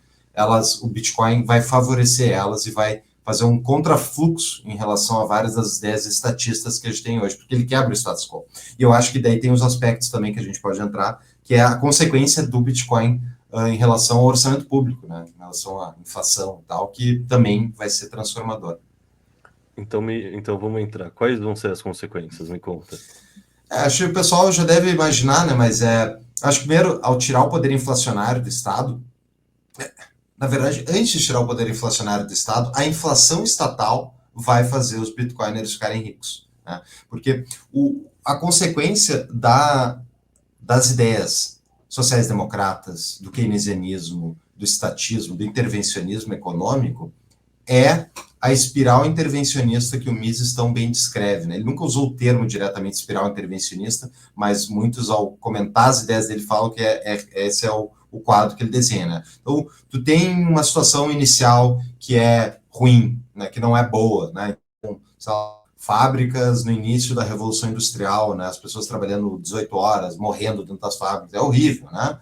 Speaker 2: o Bitcoin vai favorecer elas e vai fazer um contrafluxo em relação a várias das ideias estatistas que a gente tem hoje, porque ele quebra o status quo. E eu acho que daí tem os aspectos também que a gente pode entrar, que é a consequência do Bitcoin em relação ao orçamento público, né? Em relação à inflação e tal, que também vai ser transformador.
Speaker 1: Então vamos entrar. Quais vão ser as consequências? Me conta.
Speaker 2: Acho que o pessoal já deve imaginar, né? Mas acho que primeiro, ao tirar o poder inflacionário do Estado, na verdade, antes de tirar o poder inflacionário do Estado, a inflação estatal vai fazer os bitcoiners ficarem ricos. Né? Porque a consequência das ideias sociais-democratas, do keynesianismo, do estatismo, do intervencionismo econômico, é a espiral intervencionista que o Mises tão bem descreve. Né? Ele nunca usou o termo diretamente espiral intervencionista, mas muitos, ao comentar as ideias dele, falam que esse é o quadro que ele desenha. Né? Então, tu tem uma situação inicial que é ruim, né? Que não é boa. Né? Então, fábricas no início da Revolução Industrial, né? As pessoas trabalhando 18 horas, morrendo dentro das fábricas, é horrível, né?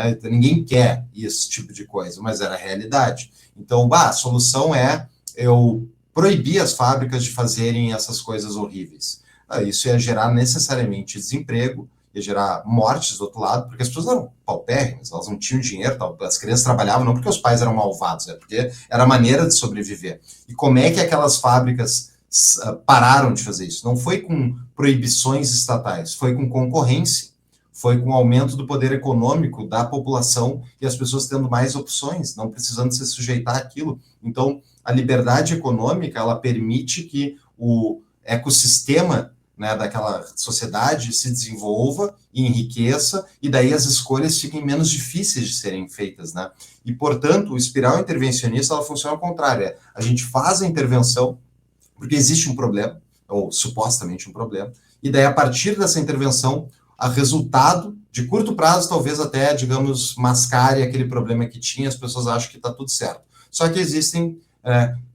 Speaker 2: Então, ninguém quer esse tipo de coisa, mas era a realidade. Então, a solução é eu proibir as fábricas de fazerem essas coisas horríveis. Isso ia gerar necessariamente desemprego, ia gerar mortes do outro lado, porque as pessoas eram paupérrimas, elas não tinham dinheiro, as crianças trabalhavam não porque os pais eram malvados, é porque era a maneira de sobreviver. E como é que aquelas fábricas pararam de fazer isso? Não foi com proibições estatais, foi com concorrência, foi com o aumento do poder econômico da população e as pessoas tendo mais opções, não precisando se sujeitar àquilo. Então, a liberdade econômica, ela permite que o ecossistema, né, daquela sociedade se desenvolva e enriqueça, e daí as escolhas fiquem menos difíceis de serem feitas. Né? E, portanto, o espiral intervencionista, ela funciona ao contrário. A gente faz a intervenção porque existe um problema, ou supostamente um problema, e daí, a partir dessa intervenção, a resultado de curto prazo, talvez até, digamos, mascare aquele problema que tinha, as pessoas acham que está tudo certo. Só que existem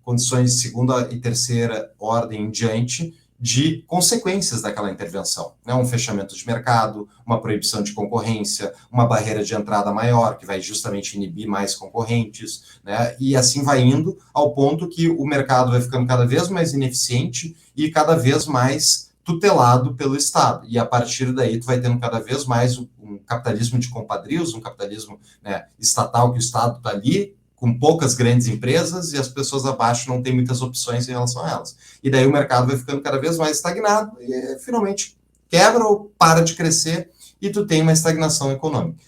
Speaker 2: condições de segunda e terceira ordem em diante de consequências daquela intervenção. Né? Um fechamento de mercado, uma proibição de concorrência, uma barreira de entrada maior, que vai justamente inibir mais concorrentes, né? E assim vai indo ao ponto que o mercado vai ficando cada vez mais ineficiente e cada vez mais tutelado pelo Estado. E a partir daí tu vai tendo cada vez mais um capitalismo de compadrios, um capitalismo, né, estatal, que o Estado está ali, com poucas grandes empresas, e as pessoas abaixo não têm muitas opções em relação a elas. E daí o mercado vai ficando cada vez mais estagnado e finalmente quebra ou para de crescer e tu tem uma estagnação econômica.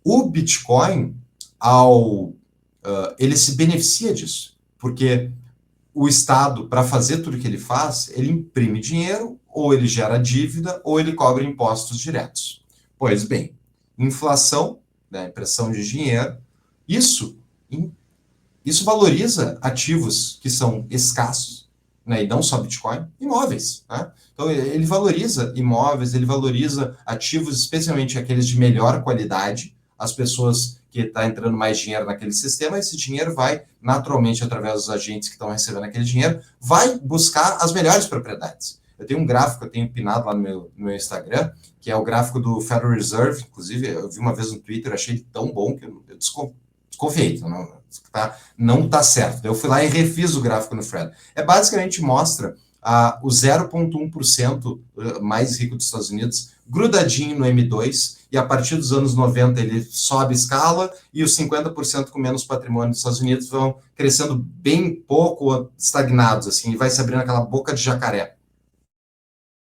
Speaker 2: O Bitcoin, ele se beneficia disso, porque o Estado, para fazer tudo o que ele faz, ele imprime dinheiro, ou ele gera dívida, ou ele cobra impostos diretos. Pois bem, inflação, né, impressão de dinheiro, isso valoriza ativos que são escassos, né, e não só Bitcoin, imóveis. Né? Então, ele valoriza imóveis, ele valoriza ativos, especialmente aqueles de melhor qualidade, as pessoas que estão entrando mais dinheiro naquele sistema, esse dinheiro vai, naturalmente, através dos agentes que estão recebendo aquele dinheiro, vai buscar as melhores propriedades. Eu tenho um gráfico, eu tenho pinado lá no meu Instagram, que é o gráfico do Federal Reserve, inclusive, eu vi uma vez no Twitter, achei ele tão bom que eu desconfiei, não está certo. Eu fui lá e refiz o gráfico no Fred. Basicamente mostra o 0,1% mais rico dos Estados Unidos, grudadinho no M2, e a partir dos anos 90 ele sobe escala, e os 50% com menos patrimônio dos Estados Unidos vão crescendo bem pouco, estagnados, assim, e vai se abrindo aquela boca de jacaré.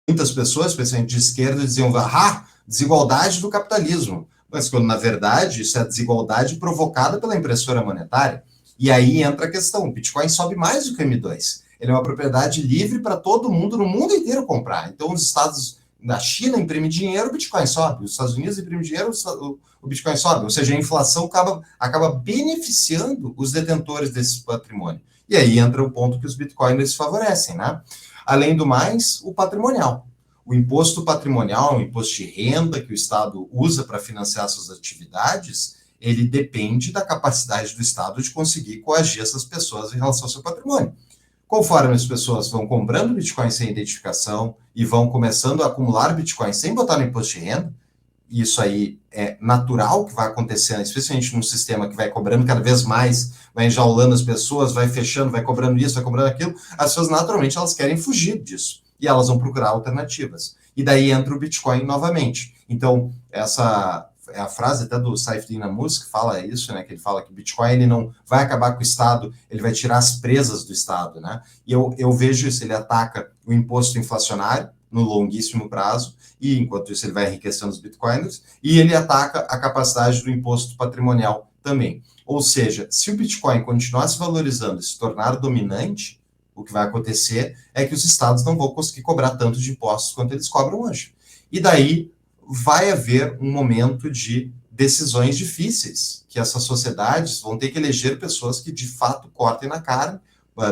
Speaker 2: Muitas pessoas, especialmente de esquerda, diziam, desigualdade do capitalismo. Mas quando, na verdade, isso é desigualdade provocada pela impressora monetária. E aí entra a questão, o Bitcoin sobe mais do que o M2. Ele é uma propriedade livre para todo mundo, no mundo inteiro, comprar. Então, os estados da China imprimem dinheiro, o Bitcoin sobe. Os Estados Unidos imprimem dinheiro, o Bitcoin sobe. Ou seja, a inflação acaba beneficiando os detentores desse patrimônio. E aí entra o ponto que os Bitcoiners favorecem, né? Além do mais, o patrimonial. O imposto patrimonial, o imposto de renda que o Estado usa para financiar suas atividades, ele depende da capacidade do Estado de conseguir coagir essas pessoas em relação ao seu patrimônio. Conforme as pessoas vão comprando Bitcoin sem identificação e vão começando a acumular Bitcoin sem botar no imposto de renda, isso aí é natural que vai acontecer, especialmente num sistema que vai cobrando cada vez mais, vai enjaulando as pessoas, vai fechando, vai cobrando isso, vai cobrando aquilo, as pessoas naturalmente elas querem fugir disso e elas vão procurar alternativas. E daí entra o Bitcoin novamente. Então, essa é a frase até do Saifedean Ammous que fala isso, né? Que ele fala que o Bitcoin ele não vai acabar com o Estado, ele vai tirar as presas do Estado, né? E eu vejo isso, ele ataca o imposto inflacionário no longuíssimo prazo, e enquanto isso ele vai enriquecendo os bitcoiners, e ele ataca a capacidade do imposto patrimonial também. Ou seja, se o Bitcoin continuar se valorizando e se tornar dominante, o que vai acontecer é que os estados não vão conseguir cobrar tanto de impostos quanto eles cobram hoje. E daí vai haver um momento de decisões difíceis, que essas sociedades vão ter que eleger pessoas que de fato cortem na carne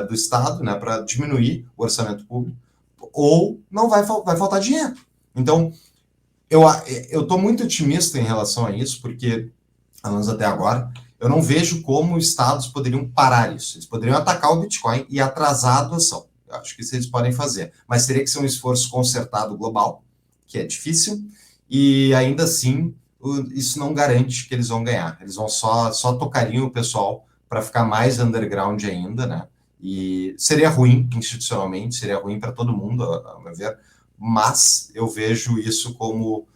Speaker 2: do Estado, né, para diminuir o orçamento público, ou não vai faltar dinheiro. Então, eu estou muito otimista em relação a isso, porque, pelo menos até agora, eu não vejo como estados poderiam parar isso. Eles poderiam atacar o Bitcoin e atrasar a adoção. Eu acho que isso eles podem fazer. Mas teria que ser um esforço concertado global, que é difícil, e ainda assim, isso não garante que eles vão ganhar. Eles vão só tocariam o pessoal para ficar mais underground ainda, né? E seria ruim institucionalmente, seria ruim para todo mundo, a meu ver, mas eu vejo isso como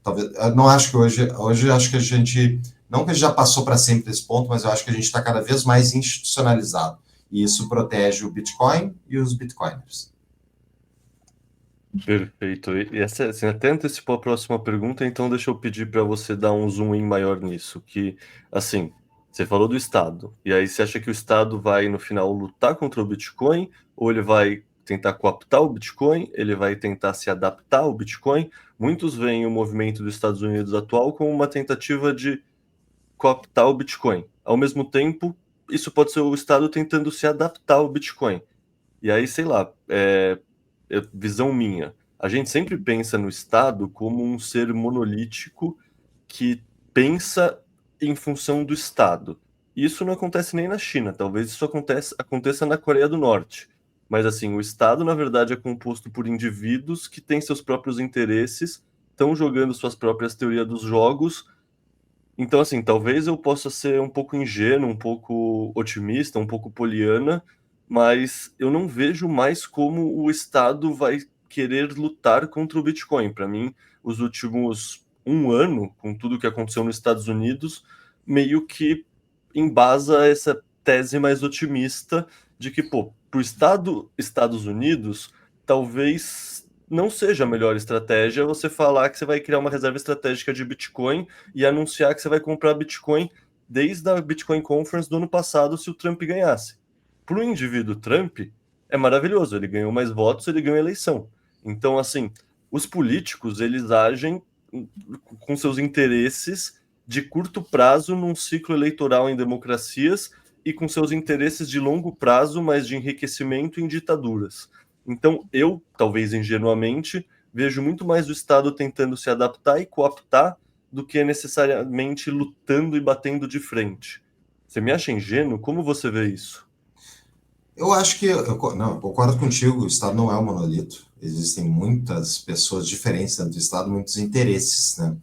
Speaker 2: talvez, eu não acho que hoje acho que a gente, não que a gente já passou para sempre desse ponto, mas eu acho que a gente está cada vez mais institucionalizado, e isso protege o Bitcoin e os Bitcoiners.
Speaker 1: Perfeito. E essa, assim, até antecipou a próxima pergunta, então deixa eu pedir para você dar um zoom in maior nisso, que, assim, você falou do Estado, e aí você acha que o Estado vai, no final, lutar contra o Bitcoin, ou ele vai tentar cooptar o Bitcoin, ele vai tentar se adaptar ao Bitcoin? Muitos veem o movimento dos Estados Unidos atual como uma tentativa de cooptar o Bitcoin. Ao mesmo tempo, isso pode ser o Estado tentando se adaptar ao Bitcoin. E aí, sei lá, visão minha, a gente sempre pensa no Estado como um ser monolítico que pensa em função do Estado. E isso não acontece nem na China, talvez isso aconteça na Coreia do Norte. Mas assim, o Estado, na verdade, é composto por indivíduos que têm seus próprios interesses, estão jogando suas próprias teorias dos jogos. Então, assim, talvez eu possa ser um pouco ingênuo, um pouco otimista, um pouco poliana, mas eu não vejo mais como o Estado vai querer lutar contra o Bitcoin. Para mim, os últimos um ano, com tudo que aconteceu nos Estados Unidos, meio que embasa essa tese mais otimista de que, pô, para o Estado Estados Unidos, talvez não seja a melhor estratégia você falar que você vai criar uma reserva estratégica de Bitcoin e anunciar que você vai comprar Bitcoin desde a Bitcoin Conference do ano passado se o Trump ganhasse. Para o indivíduo Trump, é maravilhoso, ele ganhou mais votos, ele ganhou a eleição. Então, assim, os políticos, eles agem com seus interesses de curto prazo num ciclo eleitoral em democracias e com seus interesses de longo prazo, mas de enriquecimento em ditaduras. Então, eu, talvez ingenuamente, vejo muito mais o Estado tentando se adaptar e cooptar do que necessariamente lutando e batendo de frente. Você me acha ingênuo? Como você vê isso?
Speaker 2: Eu acho que, não, eu concordo contigo, o Estado não é um monolito, existem muitas pessoas diferentes dentro do Estado, muitos interesses, né?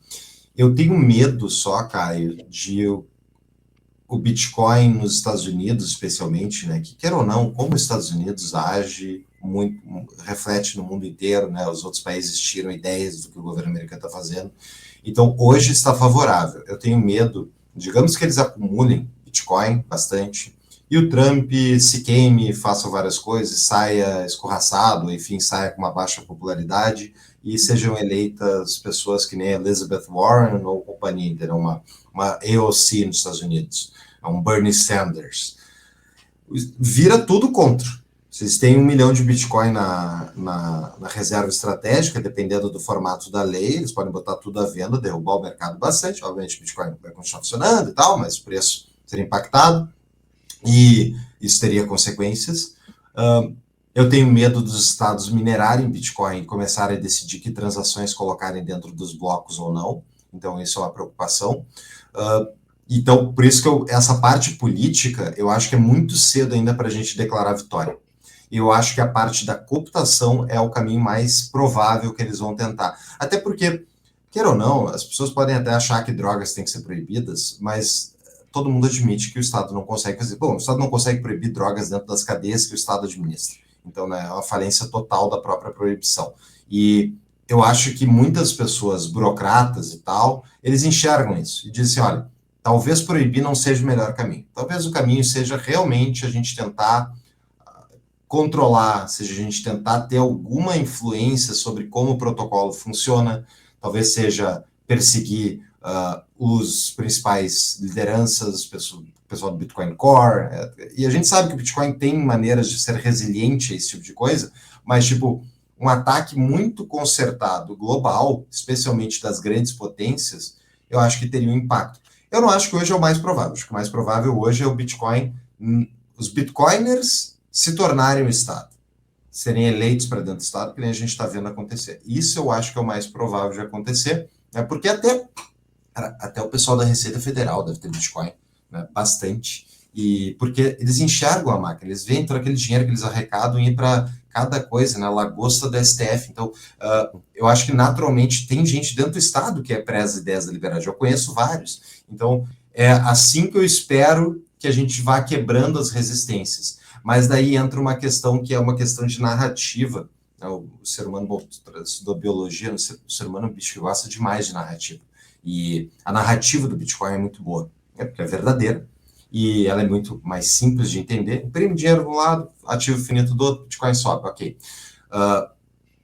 Speaker 2: Eu tenho medo só, Caio, de o Bitcoin nos Estados Unidos, especialmente, né, que quer ou não, como os Estados Unidos age muito, reflete no mundo inteiro, né, os outros países tiram ideias do que o governo americano está fazendo. Então, hoje está favorável. Eu tenho medo, digamos que eles acumulem Bitcoin bastante, e o Trump se queime, faça várias coisas, saia escorraçado, enfim, saia com uma baixa popularidade, e sejam eleitas pessoas que nem Elizabeth Warren ou companhia, entendeu? Uma AOC nos Estados Unidos, um Bernie Sanders. Vira tudo contra. Vocês têm 1 milhão de Bitcoin na reserva estratégica, dependendo do formato da lei, eles podem botar tudo à venda, derrubar o mercado bastante. Obviamente, o Bitcoin vai continuar funcionando e tal, mas o preço seria impactado e isso teria consequências. Eu tenho medo dos estados minerarem Bitcoin e começarem a decidir que transações colocarem dentro dos blocos ou não. Então, isso é uma preocupação. Então, por isso que essa parte política, eu acho que é muito cedo ainda para a gente declarar vitória. Eu acho que a parte da cooptação é o caminho mais provável que eles vão tentar. Até porque, queira ou não, as pessoas podem até achar que drogas têm que ser proibidas, mas todo mundo admite que o Estado não consegue fazer. Bom, o Estado não consegue proibir drogas dentro das cadeias que o Estado administra. Então, né, é uma falência total da própria proibição. E eu acho que muitas pessoas, burocratas e tal, eles enxergam isso e dizem assim, olha, talvez proibir não seja o melhor caminho. Talvez o caminho seja realmente a gente tentar controlar, seja a gente tentar ter alguma influência sobre como o protocolo funciona, talvez seja perseguir os principais lideranças, o pessoal do Bitcoin Core, e a gente sabe que o Bitcoin tem maneiras de ser resiliente a esse tipo de coisa, mas tipo, um ataque muito concertado, global, especialmente das grandes potências, eu acho que teria um impacto. Eu não acho que hoje é o mais provável, acho que o mais provável hoje é o Bitcoin, os Bitcoiners se tornarem o Estado, serem eleitos para dentro do Estado, que nem a gente está vendo acontecer. Isso eu acho que é o mais provável de acontecer, né? Porque até o pessoal da Receita Federal deve ter Bitcoin, né? Bastante, e porque eles enxergam a máquina, eles veem todo aquele dinheiro que eles arrecadam ir para cada coisa, né? Lagosta do STF. Então, eu acho que naturalmente tem gente dentro do Estado que é preza ideias da liberdade. Eu conheço vários. Então, é assim que eu espero que a gente vá quebrando as resistências. Mas daí entra uma questão que é uma questão de narrativa. Né? O ser humano, bom, estudou biologia, o ser humano é um bicho que gosta demais de narrativa. E a narrativa do Bitcoin é muito boa, né? Porque é verdadeira e ela é muito mais simples de entender. Imprime dinheiro de um lado, ativo finito do outro, Bitcoin sobe, ok.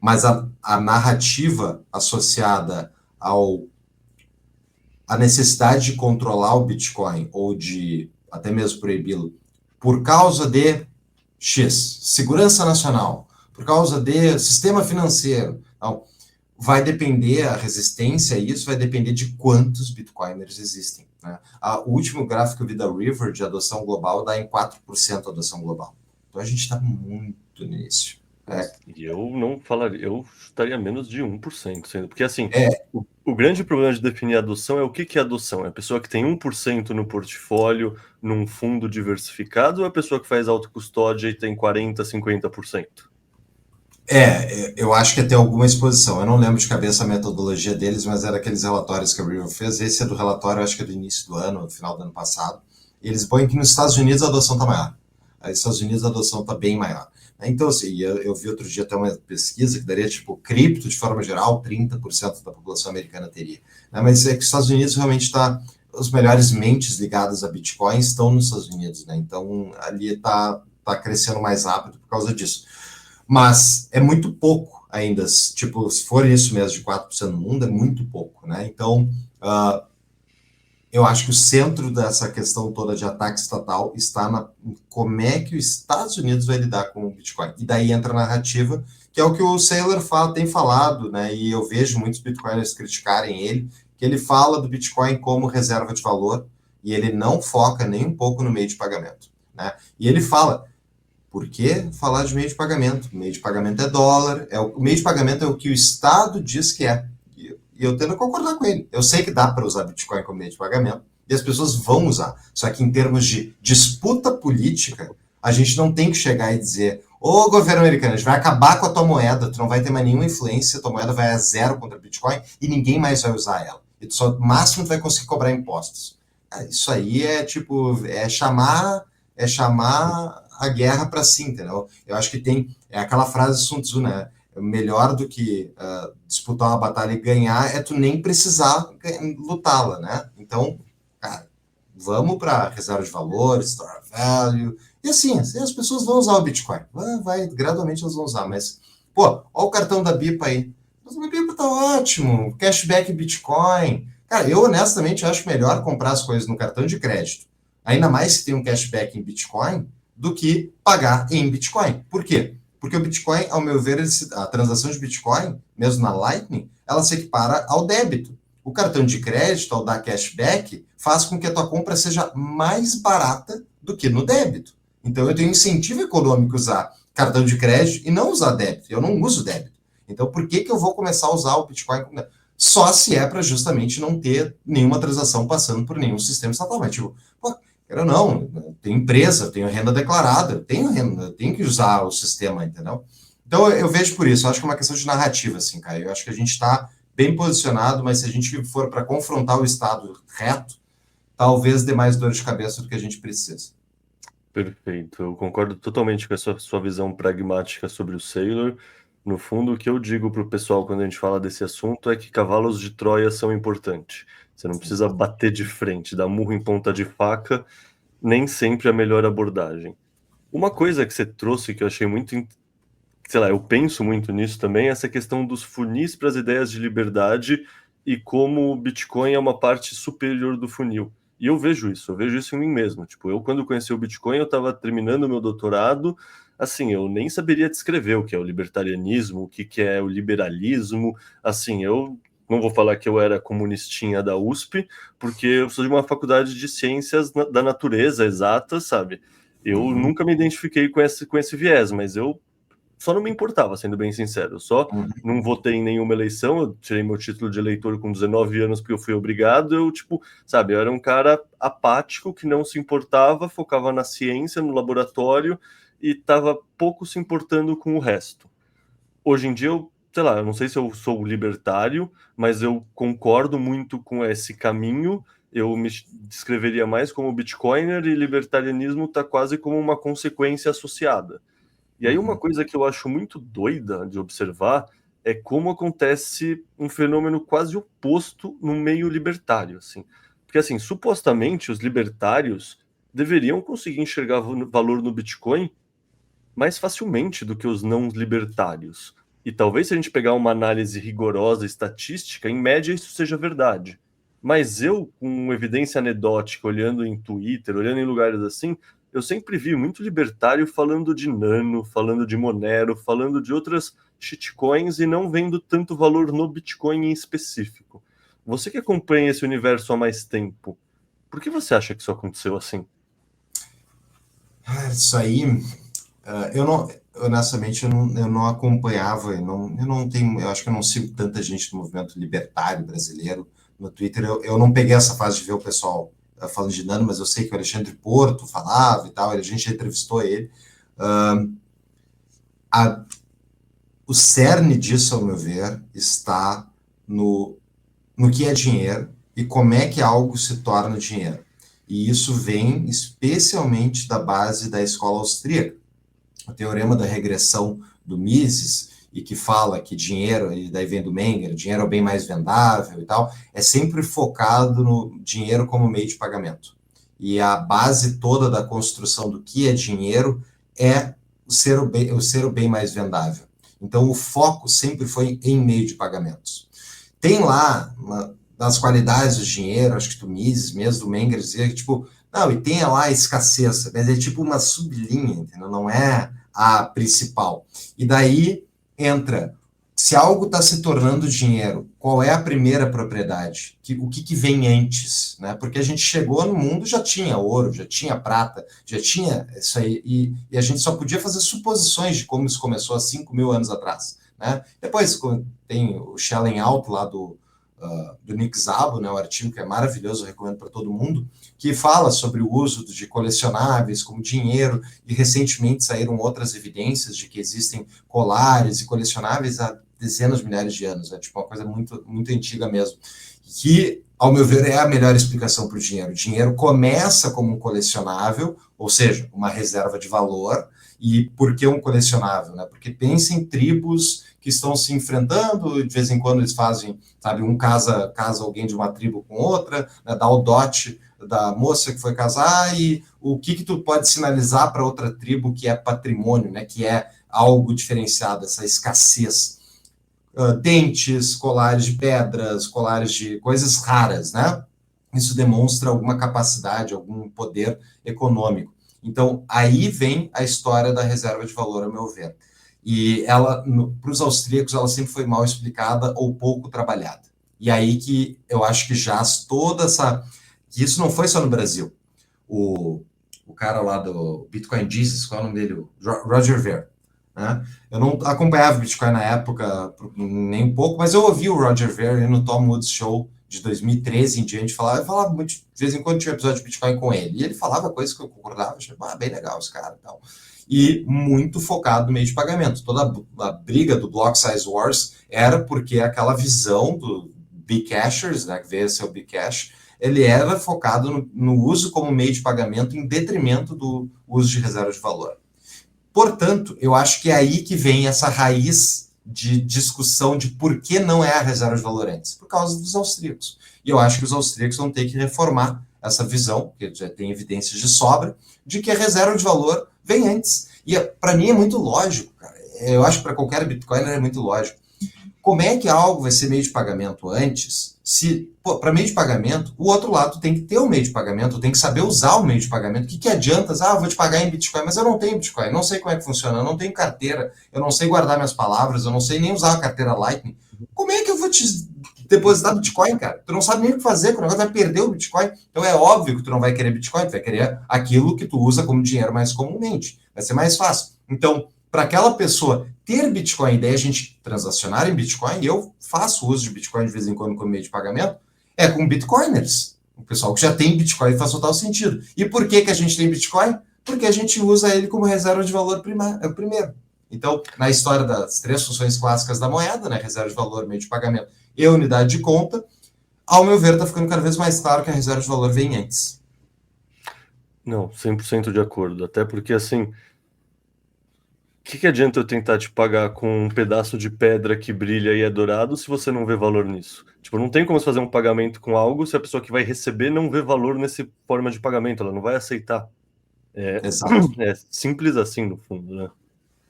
Speaker 2: Mas a narrativa associada à necessidade de controlar o Bitcoin ou de até mesmo proibi-lo por causa de X, segurança nacional, por causa de sistema financeiro. Então, vai depender, a resistência a isso vai depender de quantos bitcoiners existem. Né? O último gráfico que eu vi da River de adoção global dá em 4% adoção global. Então a gente está muito no início.
Speaker 1: E eu não falaria, eu estaria menos de 1%, sendo, porque assim,
Speaker 2: É,
Speaker 1: o grande problema de definir adoção é o que que é adoção? É a pessoa que tem 1% no portfólio, num fundo diversificado, ou é a pessoa que faz autocustódia e tem 40, 50%?
Speaker 2: eu acho que tem alguma exposição. Eu não lembro de cabeça a metodologia deles, mas era aqueles relatórios que a River fez. Esse é do relatório, acho que é do início do ano, no final do ano passado. E eles põem que nos Estados Unidos a adoção está maior. Nos Estados Unidos a adoção está bem maior. Então, assim, eu vi outro dia até uma pesquisa que daria, tipo, cripto, de forma geral, 30% da população americana teria. Mas é que os Estados Unidos realmente está... Os melhores mentes ligadas a Bitcoin estão nos Estados Unidos, né? Então, ali está crescendo mais rápido por causa disso. Mas é muito pouco ainda, tipo, se for isso mesmo de 4% no mundo, é muito pouco, né? Então, eu acho que o centro dessa questão toda de ataque estatal está em como é que os Estados Unidos vai lidar com o Bitcoin. E daí entra a narrativa, que é o que o Saylor tem falado, né? E eu vejo muitos bitcoiners criticarem ele, que ele fala do Bitcoin como reserva de valor e ele não foca nem um pouco no meio de pagamento, né? E ele fala, por que falar de meio de pagamento? O meio de pagamento é dólar, o meio de pagamento é o que o Estado diz que é. E eu tendo a concordar com ele. Eu sei que dá para usar Bitcoin como meio de pagamento, e as pessoas vão usar. Só que em termos de disputa política, a gente não tem que chegar e dizer, ô governo americano, a gente vai acabar com a tua moeda, tu não vai ter mais nenhuma influência, tua moeda vai a zero contra o Bitcoin e ninguém mais vai usar ela. E tu só, máximo tu vai conseguir cobrar impostos. Isso aí é tipo, é chamar a guerra para si, entendeu? Eu acho que é aquela frase de Sun Tzu, né? Melhor do que disputar uma batalha e ganhar é tu nem precisar lutá-la, né? Então, cara, vamos para reserva de valores, store value, e assim as pessoas vão usar o Bitcoin. Gradualmente elas vão usar, mas, pô, olha o cartão da BIPA aí. Mas o BIPA tá ótimo, cashback Bitcoin. Cara, eu honestamente acho melhor comprar as coisas no cartão de crédito, ainda mais se tem um cashback em Bitcoin, do que pagar em Bitcoin. Por quê? Porque o Bitcoin, ao meu ver, a transação de Bitcoin, mesmo na Lightning, ela se equipara ao débito. O cartão de crédito, ao dar cashback, faz com que a tua compra seja mais barata do que no débito. Então, eu tenho incentivo econômico usar cartão de crédito e não usar débito. Eu não uso débito. Então, por que eu vou começar a usar o Bitcoin? Só se é para justamente não ter nenhuma transação passando por nenhum sistema estatal. Mas, tipo, pô, eu não, tenho empresa, tenho renda declarada, tenho renda, tenho que usar o sistema, entendeu? Então eu vejo por isso, eu acho que é uma questão de narrativa, assim, cara. Eu acho que a gente está bem posicionado, mas se a gente for para confrontar o Estado reto, talvez dê mais dor de cabeça do que a gente precisa.
Speaker 1: Perfeito. Eu concordo totalmente com essa sua visão pragmática sobre o Sailor. No fundo, o que eu digo para o pessoal quando a gente fala desse assunto é que cavalos de Troia são importantes. Você não precisa bater de frente, dar murro em ponta de faca, nem sempre a melhor abordagem. Uma coisa que você trouxe que eu achei muito, sei lá, eu penso muito nisso também, é essa questão dos funis para as ideias de liberdade e como o Bitcoin é uma parte superior do funil. E eu vejo isso em mim mesmo. Tipo, eu quando conheci o Bitcoin, eu estava terminando o meu doutorado, assim, eu nem saberia descrever o que é o libertarianismo, o que que é o liberalismo, assim, eu não vou falar que eu era comunistinha da USP, porque eu sou de uma faculdade de ciências da natureza exata, sabe? Eu
Speaker 2: Uhum,
Speaker 1: nunca me identifiquei com esse viés, mas eu só não me importava, sendo bem sincero. Eu só
Speaker 2: uhum,
Speaker 1: não votei em nenhuma eleição. Eu tirei meu título de eleitor com 19 anos porque eu fui obrigado. Eu, tipo, sabe, eu era um cara apático que não se importava, focava na ciência, no laboratório e tava pouco se importando com o resto. Hoje em dia eu, sei lá, eu não sei se eu sou libertário, mas eu concordo muito com esse caminho. Eu me descreveria mais como bitcoiner e libertarianismo está quase como uma consequência associada. E aí uma
Speaker 2: uhum.
Speaker 1: coisa que eu acho muito doida de observar é como acontece um fenômeno quase oposto no meio libertário, assim. Porque assim, supostamente os libertários deveriam conseguir enxergar valor no Bitcoin mais facilmente do que os não libertários. E talvez se a gente pegar uma análise rigorosa estatística, em média isso seja verdade. Mas eu, com evidência anedótica, olhando em Twitter, olhando em lugares assim, eu sempre vi muito libertário falando de Nano, falando de Monero, falando de outras shitcoins e não vendo tanto valor no Bitcoin em específico. Você que acompanha esse universo há mais tempo, por que você acha que isso aconteceu assim?
Speaker 2: Isso aí, eu não, honestamente, eu não acompanhava, eu não tenho, eu acho que eu não sigo tanta gente do movimento libertário brasileiro no Twitter. Eu não peguei essa fase de ver o pessoal falando de Nano, mas eu sei que o Alexandre Porto falava e tal, a gente já entrevistou ele. Uh, a, o cerne disso, ao meu ver, está no que é dinheiro e como é que algo se torna dinheiro. E isso vem especialmente da base da escola austríaca. O teorema da regressão do Mises, e que fala que dinheiro, e daí vem do Menger, dinheiro é o bem mais vendável e tal, é sempre focado no dinheiro como meio de pagamento. E a base toda da construção do que é dinheiro é o ser o bem mais vendável. Então, o foco sempre foi em meio de pagamentos. Tem lá, nas qualidades do dinheiro, acho que do Mises mesmo, do Menger, dizia que, tipo, não, e tem lá a escassez, mas é tipo uma sublinha, entendeu? Não é a principal. E daí entra, se algo está se tornando dinheiro, qual é a primeira propriedade? O que vem antes? Né? Porque a gente chegou no mundo, já tinha ouro, já tinha prata, já tinha isso aí, e a gente só podia fazer suposições de como isso começou há 5 mil anos atrás. Né? Depois tem o Shelling Out lá do Nick Szabo, né, o artigo que é maravilhoso, eu recomendo para todo mundo, que fala sobre o uso de colecionáveis como dinheiro, e recentemente saíram outras evidências de que existem colares e colecionáveis há dezenas de milhares de anos, é tipo uma coisa muito, muito antiga mesmo, que, ao meu ver, é a melhor explicação para o dinheiro. O dinheiro começa como um colecionável, ou seja, uma reserva de valor. E por que um colecionável? Né? Porque pensa em tribos que estão se enfrentando, de vez em quando eles fazem, sabe, um casa alguém de uma tribo com outra, né, dá o dote da moça que foi casar, e o que tu pode sinalizar para outra tribo que é patrimônio, né, que é algo diferenciado, essa escassez. Dentes, colares de pedras, colares de coisas raras, né? Isso demonstra alguma capacidade, algum poder econômico. Então, aí vem a história da reserva de valor, a meu ver. E ela, para os austríacos, ela sempre foi mal explicada ou pouco trabalhada. E aí que eu acho que jaz toda essa. Que isso não foi só no Brasil. O cara lá do Bitcoin Jesus, qual é o nome dele? O Roger Ver. Né? Eu não acompanhava o Bitcoin na época nem um pouco, mas eu ouvi o Roger Ver no Tom Woods Show de 2013 em diante, falava muito, de vez em quando tinha um episódio de Bitcoin com ele, e ele falava coisas que eu concordava, achei, bem legal esse cara e tal. e muito focado no meio de pagamento. Toda a briga do Block Size Wars era porque aquela visão do Bcashers, né, que veio a ser o Bcash, ele era focado no uso como meio de pagamento em detrimento do uso de reserva de valor. Portanto, eu acho que é aí que vem essa raiz de discussão de por que não é a reserva de valor antes, por causa dos austríacos. E eu acho que os austríacos vão ter que reformar essa visão, que já tem evidências de sobra, de que a reserva de valor vem antes. E para mim é muito lógico, cara. Eu acho que para qualquer Bitcoin é muito lógico. Como é que algo vai ser meio de pagamento antes, se, para meio de pagamento, o outro lado tem que ter o meio de pagamento, tem que saber usar o meio de pagamento. O que adianta? Eu vou te pagar em Bitcoin, mas eu não tenho Bitcoin, não sei como é que funciona, eu não tenho carteira, eu não sei guardar minhas palavras, eu não sei nem usar a carteira Lightning. Como é que eu vou te depositar Bitcoin, cara? Tu não sabe nem o que fazer, o negócio vai perder o Bitcoin. Então é óbvio que tu não vai querer Bitcoin, tu vai querer aquilo que tu usa como dinheiro mais comumente. Vai ser mais fácil. Então, para aquela pessoa ter Bitcoin, e daí a gente transacionar em Bitcoin, e eu faço uso de Bitcoin de vez em quando como meio de pagamento, é com Bitcoiners. O pessoal que já tem Bitcoin faz total sentido. E por que a gente tem Bitcoin? Porque a gente usa ele como reserva de valor primeiro. Então, na história das três funções clássicas da moeda, né, reserva de valor, meio de pagamento e unidade de conta, ao meu ver, está ficando cada vez mais claro que a reserva de valor vem antes.
Speaker 1: Não, 100% de acordo. Até porque, assim, que adianta eu tentar te pagar com um pedaço de pedra que brilha e é dourado se você não vê valor nisso? Tipo, não tem como você fazer um pagamento com algo se a pessoa que vai receber não vê valor nessa forma de pagamento, ela não vai aceitar. É,
Speaker 2: Exato.
Speaker 1: é simples assim, no fundo, né?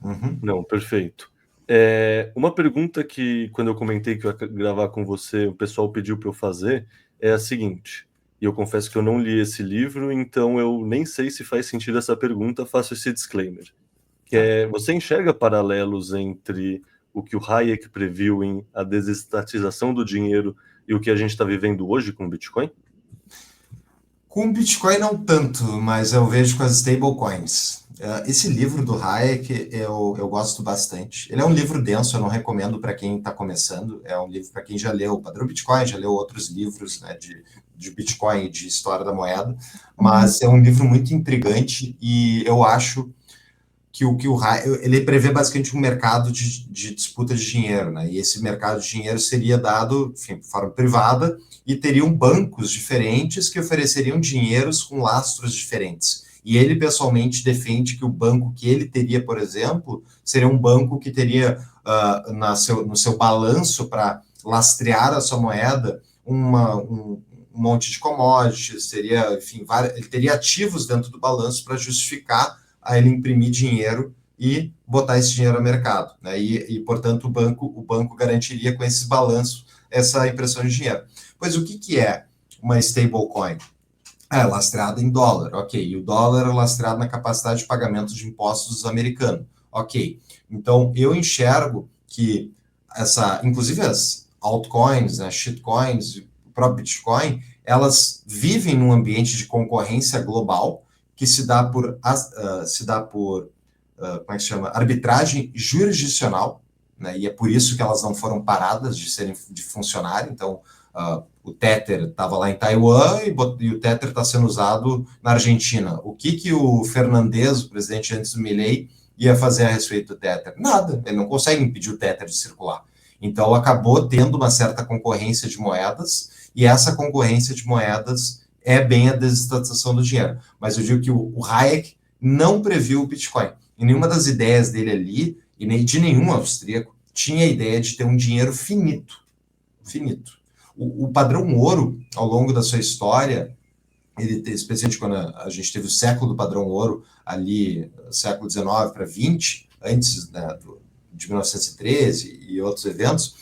Speaker 2: Uhum.
Speaker 1: Não, perfeito. Uma pergunta que, quando eu comentei que eu ia gravar com você, o pessoal pediu para eu fazer, é a seguinte, e eu confesso que eu não li esse livro, então eu nem sei se faz sentido essa pergunta, faço esse disclaimer.
Speaker 2: Tá.
Speaker 1: Você enxerga paralelos entre o que o Hayek previu em a desestatização do dinheiro e o que a gente está vivendo hoje com o Bitcoin?
Speaker 2: Com Bitcoin não tanto, mas eu vejo com as stablecoins. Esse livro do Hayek eu gosto bastante. Ele é um livro denso, eu não recomendo para quem está começando. É um livro para quem já leu o Padrão Bitcoin, já leu outros livros, né, de Bitcoin e de história da moeda. Mas é um livro muito intrigante e eu acho que o ele prevê basicamente um mercado de disputa de dinheiro, né? E esse mercado de dinheiro seria dado, enfim, de forma privada e teriam bancos diferentes que ofereceriam dinheiros com lastros diferentes. E ele pessoalmente defende que o banco que ele teria, por exemplo, seria um banco que teria no seu balanço para lastrear a sua moeda um monte de commodities, teria, enfim, ele teria ativos dentro do balanço para justificar a ele imprimir dinheiro e botar esse dinheiro no mercado, né? Portanto, o banco garantiria com esses balanços essa impressão de dinheiro. Pois o que é uma stablecoin? É lastreada em dólar, ok. E o dólar é lastreado na capacidade de pagamento de impostos dos americanos, ok. Então, eu enxergo que inclusive as altcoins, né, shitcoins, o próprio Bitcoin, elas vivem num ambiente de concorrência global que se dá por como é que se chama? Arbitragem jurisdicional, né? E é por isso que elas não foram paradas de funcionar. Então, o Tether estava lá em Taiwan e o Tether está sendo usado na Argentina. O que o Fernandes, o presidente antes do Milei, ia fazer a respeito do Tether? Nada. Ele não consegue impedir o Tether de circular. Então, acabou tendo uma certa concorrência de moedas e essa concorrência de moedas é bem a desestatização do dinheiro. Mas eu digo que o Hayek não previu o Bitcoin. E nenhuma das ideias dele ali, e nem de nenhum austríaco, tinha a ideia de ter um dinheiro finito. Finito. O padrão ouro, ao longo da sua história, especialmente quando a gente teve o século do padrão ouro, ali, século XIX para XX, antes, né, de 1913 e outros eventos,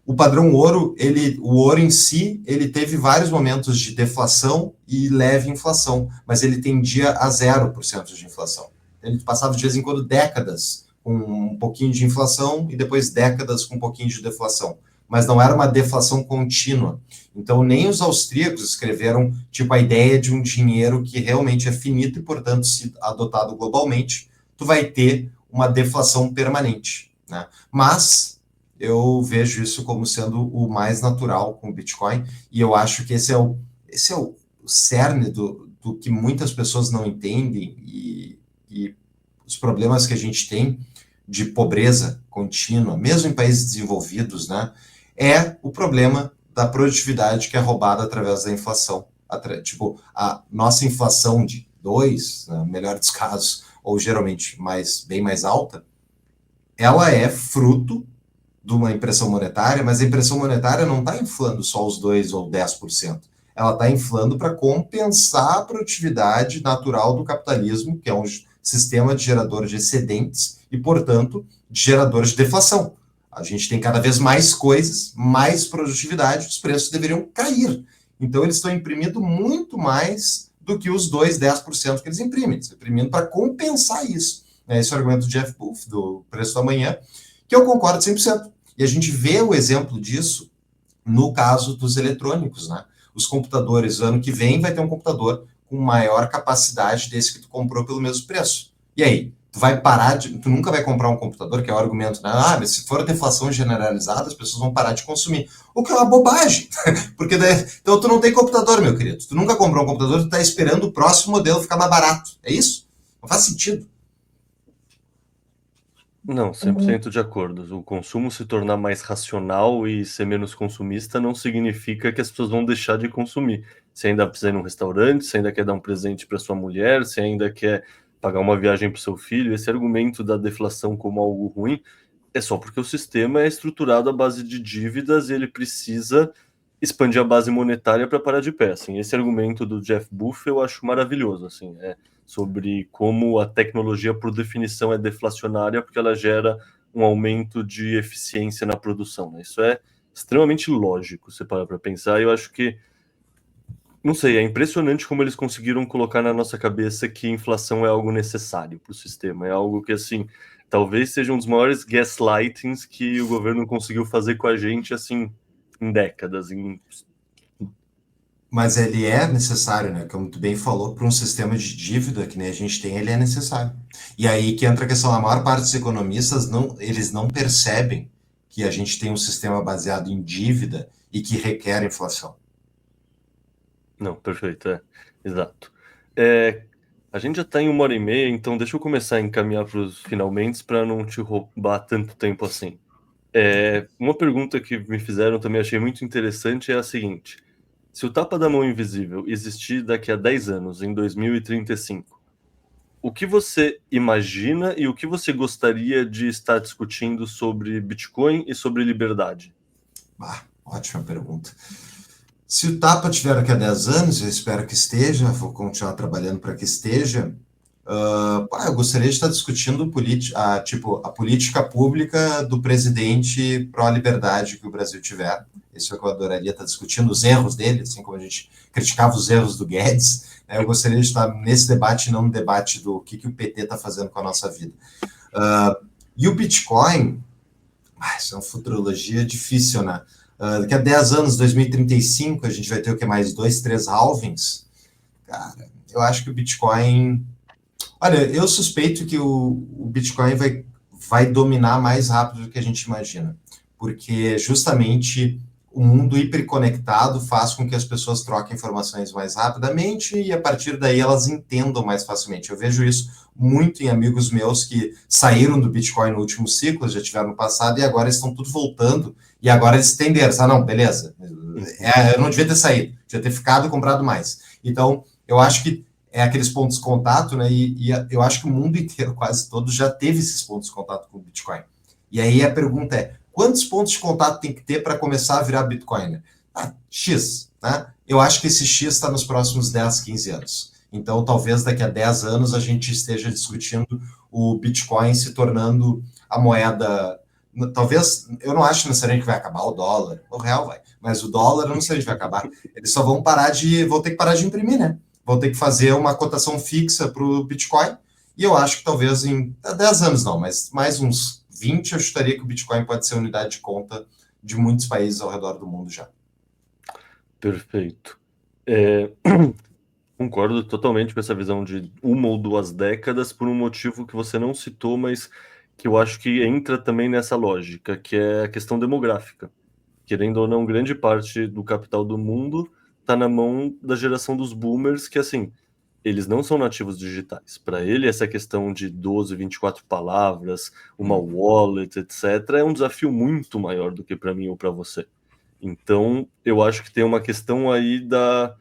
Speaker 2: o padrão ouro, o ouro em si, ele teve vários momentos de deflação e leve inflação, mas ele tendia a 0% de inflação. Ele passava de vez em quando décadas com um pouquinho de inflação e depois décadas com um pouquinho de deflação. Mas não era uma deflação contínua. Então, nem os austríacos escreveram tipo a ideia de um dinheiro que realmente é finito e, portanto, se adotado globalmente, tu vai ter uma deflação permanente, né? Mas eu vejo isso como sendo o mais natural com o Bitcoin e eu acho que esse é o cerne do que muitas pessoas não entendem e os problemas que a gente tem de pobreza contínua, mesmo em países desenvolvidos, né, é o problema da produtividade que é roubada através da inflação. Tipo, a nossa inflação de 2, no melhor dos casos, ou geralmente bem mais alta, ela é fruto de uma impressão monetária, mas a impressão monetária não está inflando só os 2 ou 10%. Ela está inflando para compensar a produtividade natural do capitalismo, que é um sistema de gerador de excedentes e, portanto, de gerador de deflação. A gente tem cada vez mais coisas, mais produtividade, os preços deveriam cair. Então, eles estão imprimindo muito mais do que os 2, 10% que eles imprimem. Eles estão imprimindo para compensar isso. Esse é o argumento do Jeff Buff, do preço da manhã, que eu concordo 100%. E a gente vê o exemplo disso no caso dos eletrônicos, né? Os computadores, ano que vem, vai ter um computador com maior capacidade desse que tu comprou pelo mesmo preço. E aí? Tu nunca vai comprar um computador, que é o argumento, né? Ah, mas se for a deflação generalizada, as pessoas vão parar de consumir. O que é uma bobagem. Porque daí, então tu não tem computador, meu querido. Tu nunca comprou um computador, tu tá esperando o próximo modelo ficar mais barato. É isso? Não faz sentido.
Speaker 1: Não, 100% de acordo. O consumo se tornar mais racional e ser menos consumista não significa que as pessoas vão deixar de consumir. Se ainda precisa ir num restaurante, se ainda quer dar um presente para sua mulher, se ainda quer pagar uma viagem para o seu filho, esse argumento da deflação como algo ruim é só porque o sistema é estruturado à base de dívidas e ele precisa expandir a base monetária para parar de pé. Assim, esse argumento do Jeff Buff eu acho maravilhoso, assim, sobre como a tecnologia, por definição, é deflacionária porque ela gera um aumento de eficiência na produção, né? Isso é extremamente lógico, você para para pensar. E eu acho que, não sei, é impressionante como eles conseguiram colocar na nossa cabeça que inflação é algo necessário para o sistema. É algo que, assim, talvez seja um dos maiores gaslightings que o governo conseguiu fazer com a gente, assim, em décadas.
Speaker 2: Mas ele é necessário, né? Como tu bem falou, para um sistema de dívida que nem a gente tem, ele é necessário. E aí que entra a questão, a maior parte dos economistas eles não percebem que a gente tem um sistema baseado em dívida e que requer inflação.
Speaker 1: Não, perfeito, exato. É, a gente já está em 1 hora e meia, então deixa eu começar a encaminhar para os finalmente para não te roubar tanto tempo assim. Uma pergunta que me fizeram também achei muito interessante é a seguinte: se o tapa da mão invisível existir daqui a 10 anos, em 2035, o que você imagina e o que você gostaria de estar discutindo sobre Bitcoin e sobre liberdade?
Speaker 2: Ah, ótima pergunta. Se o Tapa tiver daqui a 10 anos, eu espero que esteja, vou continuar trabalhando para que esteja. Eu gostaria de estar discutindo a política pública do presidente pró-liberdade que o Brasil tiver. Isso é o que eu adoraria estar discutindo, os erros dele, assim como a gente criticava os erros do Guedes. Né? Eu gostaria de estar nesse debate, não no debate do que o PT está fazendo com a nossa vida. E o Bitcoin, isso é uma futurologia difícil, né? Daqui a 10 anos, 2035, a gente vai ter o que mais? 2, 3 halvings? Cara, eu acho que o Bitcoin. Olha, eu suspeito que o Bitcoin vai dominar mais rápido do que a gente imagina, porque justamente o mundo hiperconectado faz com que as pessoas troquem informações mais rapidamente e a partir daí elas entendam mais facilmente. Eu vejo isso muito em amigos meus que saíram do Bitcoin no último ciclo, já tiveram no passado e agora estão tudo voltando e agora eles entenderam, não, beleza, eu não devia ter saído, devia ter ficado e comprado mais. Então, eu acho que é aqueles pontos de contato, né? E eu acho que o mundo inteiro, quase todo, já teve esses pontos de contato com o Bitcoin. E aí a pergunta é: quantos pontos de contato tem que ter para começar a virar Bitcoin? X, né? Eu acho que esse X está nos próximos 10, 15 anos. Então, talvez daqui a 10 anos a gente esteja discutindo o Bitcoin se tornando a moeda. Talvez, eu não acho necessariamente que vai acabar o dólar, o real vai, mas o dólar eu não sei se vai acabar. Eles só vão ter que parar de imprimir, né? Vão ter que fazer uma cotação fixa para o Bitcoin. E eu acho que talvez em 10 anos não, mas mais uns 20, eu chutaria que o Bitcoin pode ser unidade de conta de muitos países ao redor do mundo já.
Speaker 1: Perfeito. Concordo totalmente com essa visão de 1 ou 2 décadas por um motivo que você não citou, mas que eu acho que entra também nessa lógica, que é a questão demográfica. Querendo ou não, grande parte do capital do mundo está na mão da geração dos boomers, que assim, eles não são nativos digitais. Para ele, essa questão de 12, 24 palavras, uma wallet, etc., é um desafio muito maior do que para mim ou para você. Então, eu acho que tem uma questão aí da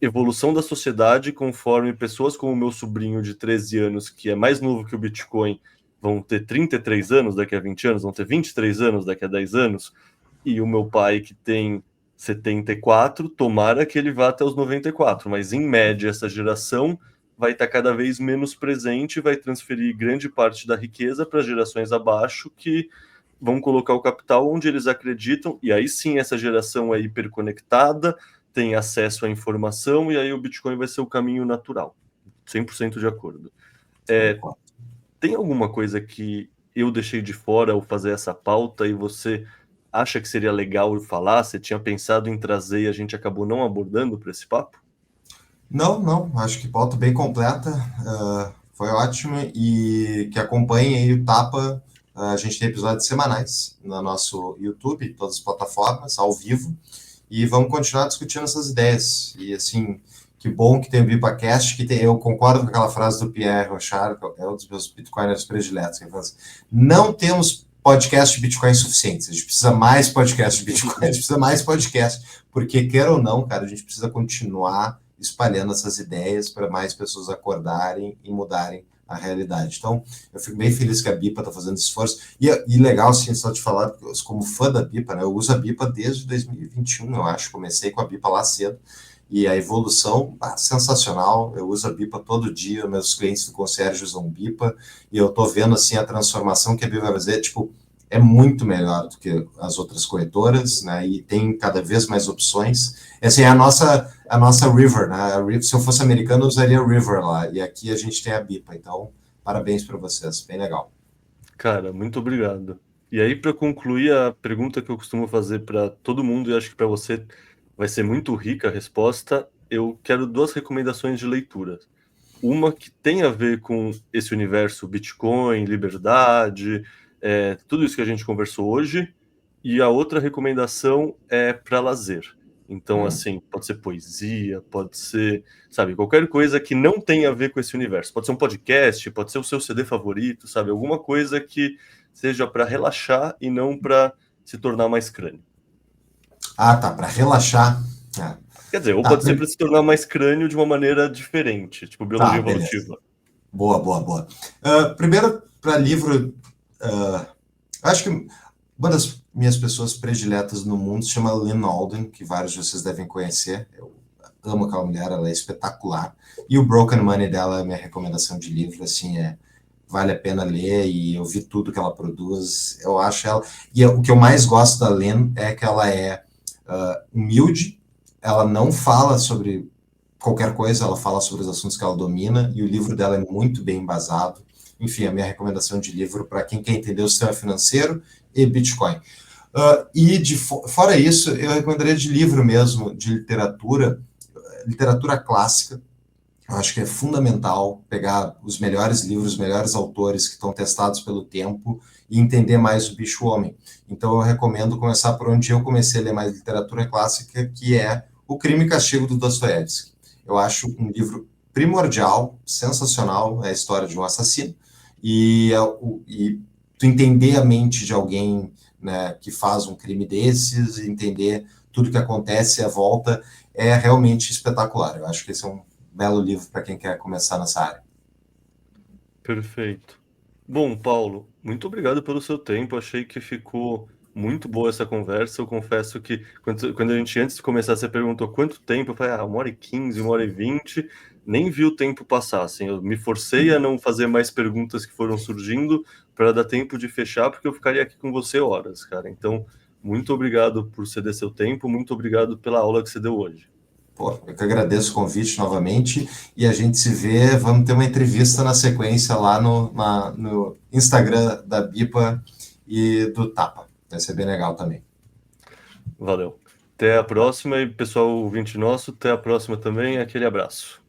Speaker 1: evolução da sociedade conforme pessoas como o meu sobrinho de 13 anos, que é mais novo que o Bitcoin, vão ter 33 anos daqui a 20 anos, vão ter 23 anos daqui a 10 anos, e o meu pai que tem 74, tomara que ele vá até os 94, mas em média essa geração vai estar cada vez menos presente, vai transferir grande parte da riqueza para gerações abaixo que vão colocar o capital onde eles acreditam, e aí sim essa geração é hiperconectada, tem acesso à informação, e aí o Bitcoin vai ser o caminho natural. 100% de acordo. Tem alguma coisa que eu deixei de fora ao fazer essa pauta e você acha que seria legal eu falar? Você tinha pensado em trazer e a gente acabou não abordando para esse papo?
Speaker 2: Não, acho que pauta bem completa, foi ótimo, e que acompanhe aí o Tapa. A gente tem episódios semanais no nosso YouTube, todas as plataformas, ao vivo, e vamos continuar discutindo essas ideias. E assim, que bom que tem o BipaCast, eu concordo com aquela frase do Pierre Rochard, que é um dos meus bitcoiners prediletos, que ele fala assim, não temos podcast de Bitcoin suficientes, a gente precisa mais podcast de Bitcoin, a gente precisa mais podcast, porque quer ou não, cara, a gente precisa continuar espalhando essas ideias para mais pessoas acordarem e mudarem a realidade. Então, eu fico bem feliz que a BIPA está fazendo esse esforço. E legal, assim, só te falar, como fã da BIPA, né, eu uso a BIPA desde 2021, eu acho. Comecei com a BIPA lá cedo. E a evolução, sensacional. Eu uso a BIPA todo dia, meus clientes do concierge usam BIPA, e eu estou vendo, assim, a transformação que a BIPA vai fazer, tipo, é muito melhor do que as outras corretoras, né, e tem cada vez mais opções. Essa é a nossa River, né? Se eu fosse americano, eu usaria River lá. E aqui a gente tem a BIPA. Então, parabéns para vocês. Bem legal.
Speaker 1: Cara, muito obrigado. E aí, para concluir a pergunta que eu costumo fazer para todo mundo, e acho que para você vai ser muito rica a resposta, eu quero duas recomendações de leitura. Uma que tem a ver com esse universo Bitcoin, liberdade, tudo isso que a gente conversou hoje, e a outra recomendação é para lazer. Então, assim, pode ser poesia, pode ser, sabe, qualquer coisa que não tenha a ver com esse universo. Pode ser um podcast, pode ser o seu CD favorito, sabe, alguma coisa que seja para relaxar e não para se tornar mais crânio.
Speaker 2: Ah, tá, para relaxar.
Speaker 1: Quer dizer, ou
Speaker 2: Tá,
Speaker 1: pode ser para se tornar mais crânio de uma maneira diferente, tipo biologia
Speaker 2: tá, beleza.
Speaker 1: evolutiva.
Speaker 2: Boa. Primeiro, para livro, acho que uma das minhas pessoas prediletas no mundo se chama Lynn Alden, que vários de vocês devem conhecer. Eu amo aquela mulher, ela é espetacular. E o Broken Money dela é minha recomendação de livro, assim, vale a pena ler, e eu vi tudo que ela produz, eu acho ela... E o que eu mais gosto da Lynn é que ela é humilde, ela não fala sobre qualquer coisa, ela fala sobre os assuntos que ela domina, e o livro dela é muito bem embasado. Enfim, a minha recomendação de livro para quem quer entender o sistema financeiro e Bitcoin. Fora isso, eu recomendaria de livro mesmo, de literatura clássica. Eu acho que é fundamental pegar os melhores livros, os melhores autores que estão testados pelo tempo e entender mais o bicho-homem. Então, eu recomendo começar por onde eu comecei a ler mais literatura clássica, que é O Crime e Castigo, do Dostoiévski. Eu acho um livro primordial, sensacional, é a história de um assassino, e tu entender a mente de alguém, né, que faz um crime desses, entender tudo que acontece à volta, é realmente espetacular. Eu acho que esse é um belo livro para quem quer começar nessa área.
Speaker 1: Perfeito. Bom, Paulo, muito obrigado pelo seu tempo. Achei que ficou muito boa essa conversa. Eu confesso que quando a gente, antes de começar, você perguntou quanto tempo, eu falei, 1h15, 1h20, nem vi o tempo passar. Assim, eu me forcei a não fazer mais perguntas que foram surgindo para dar tempo de fechar, porque eu ficaria aqui com você horas, cara. Então, muito obrigado por ceder seu tempo, muito obrigado pela aula que você deu hoje.
Speaker 2: Pô, eu que agradeço o convite novamente, e a gente se vê, vamos ter uma entrevista na sequência lá no Instagram da Bipa e do Tapa. Vai ser bem legal também.
Speaker 1: Valeu. Até a próxima e pessoal ouvinte nosso, até a próxima também. Aquele abraço.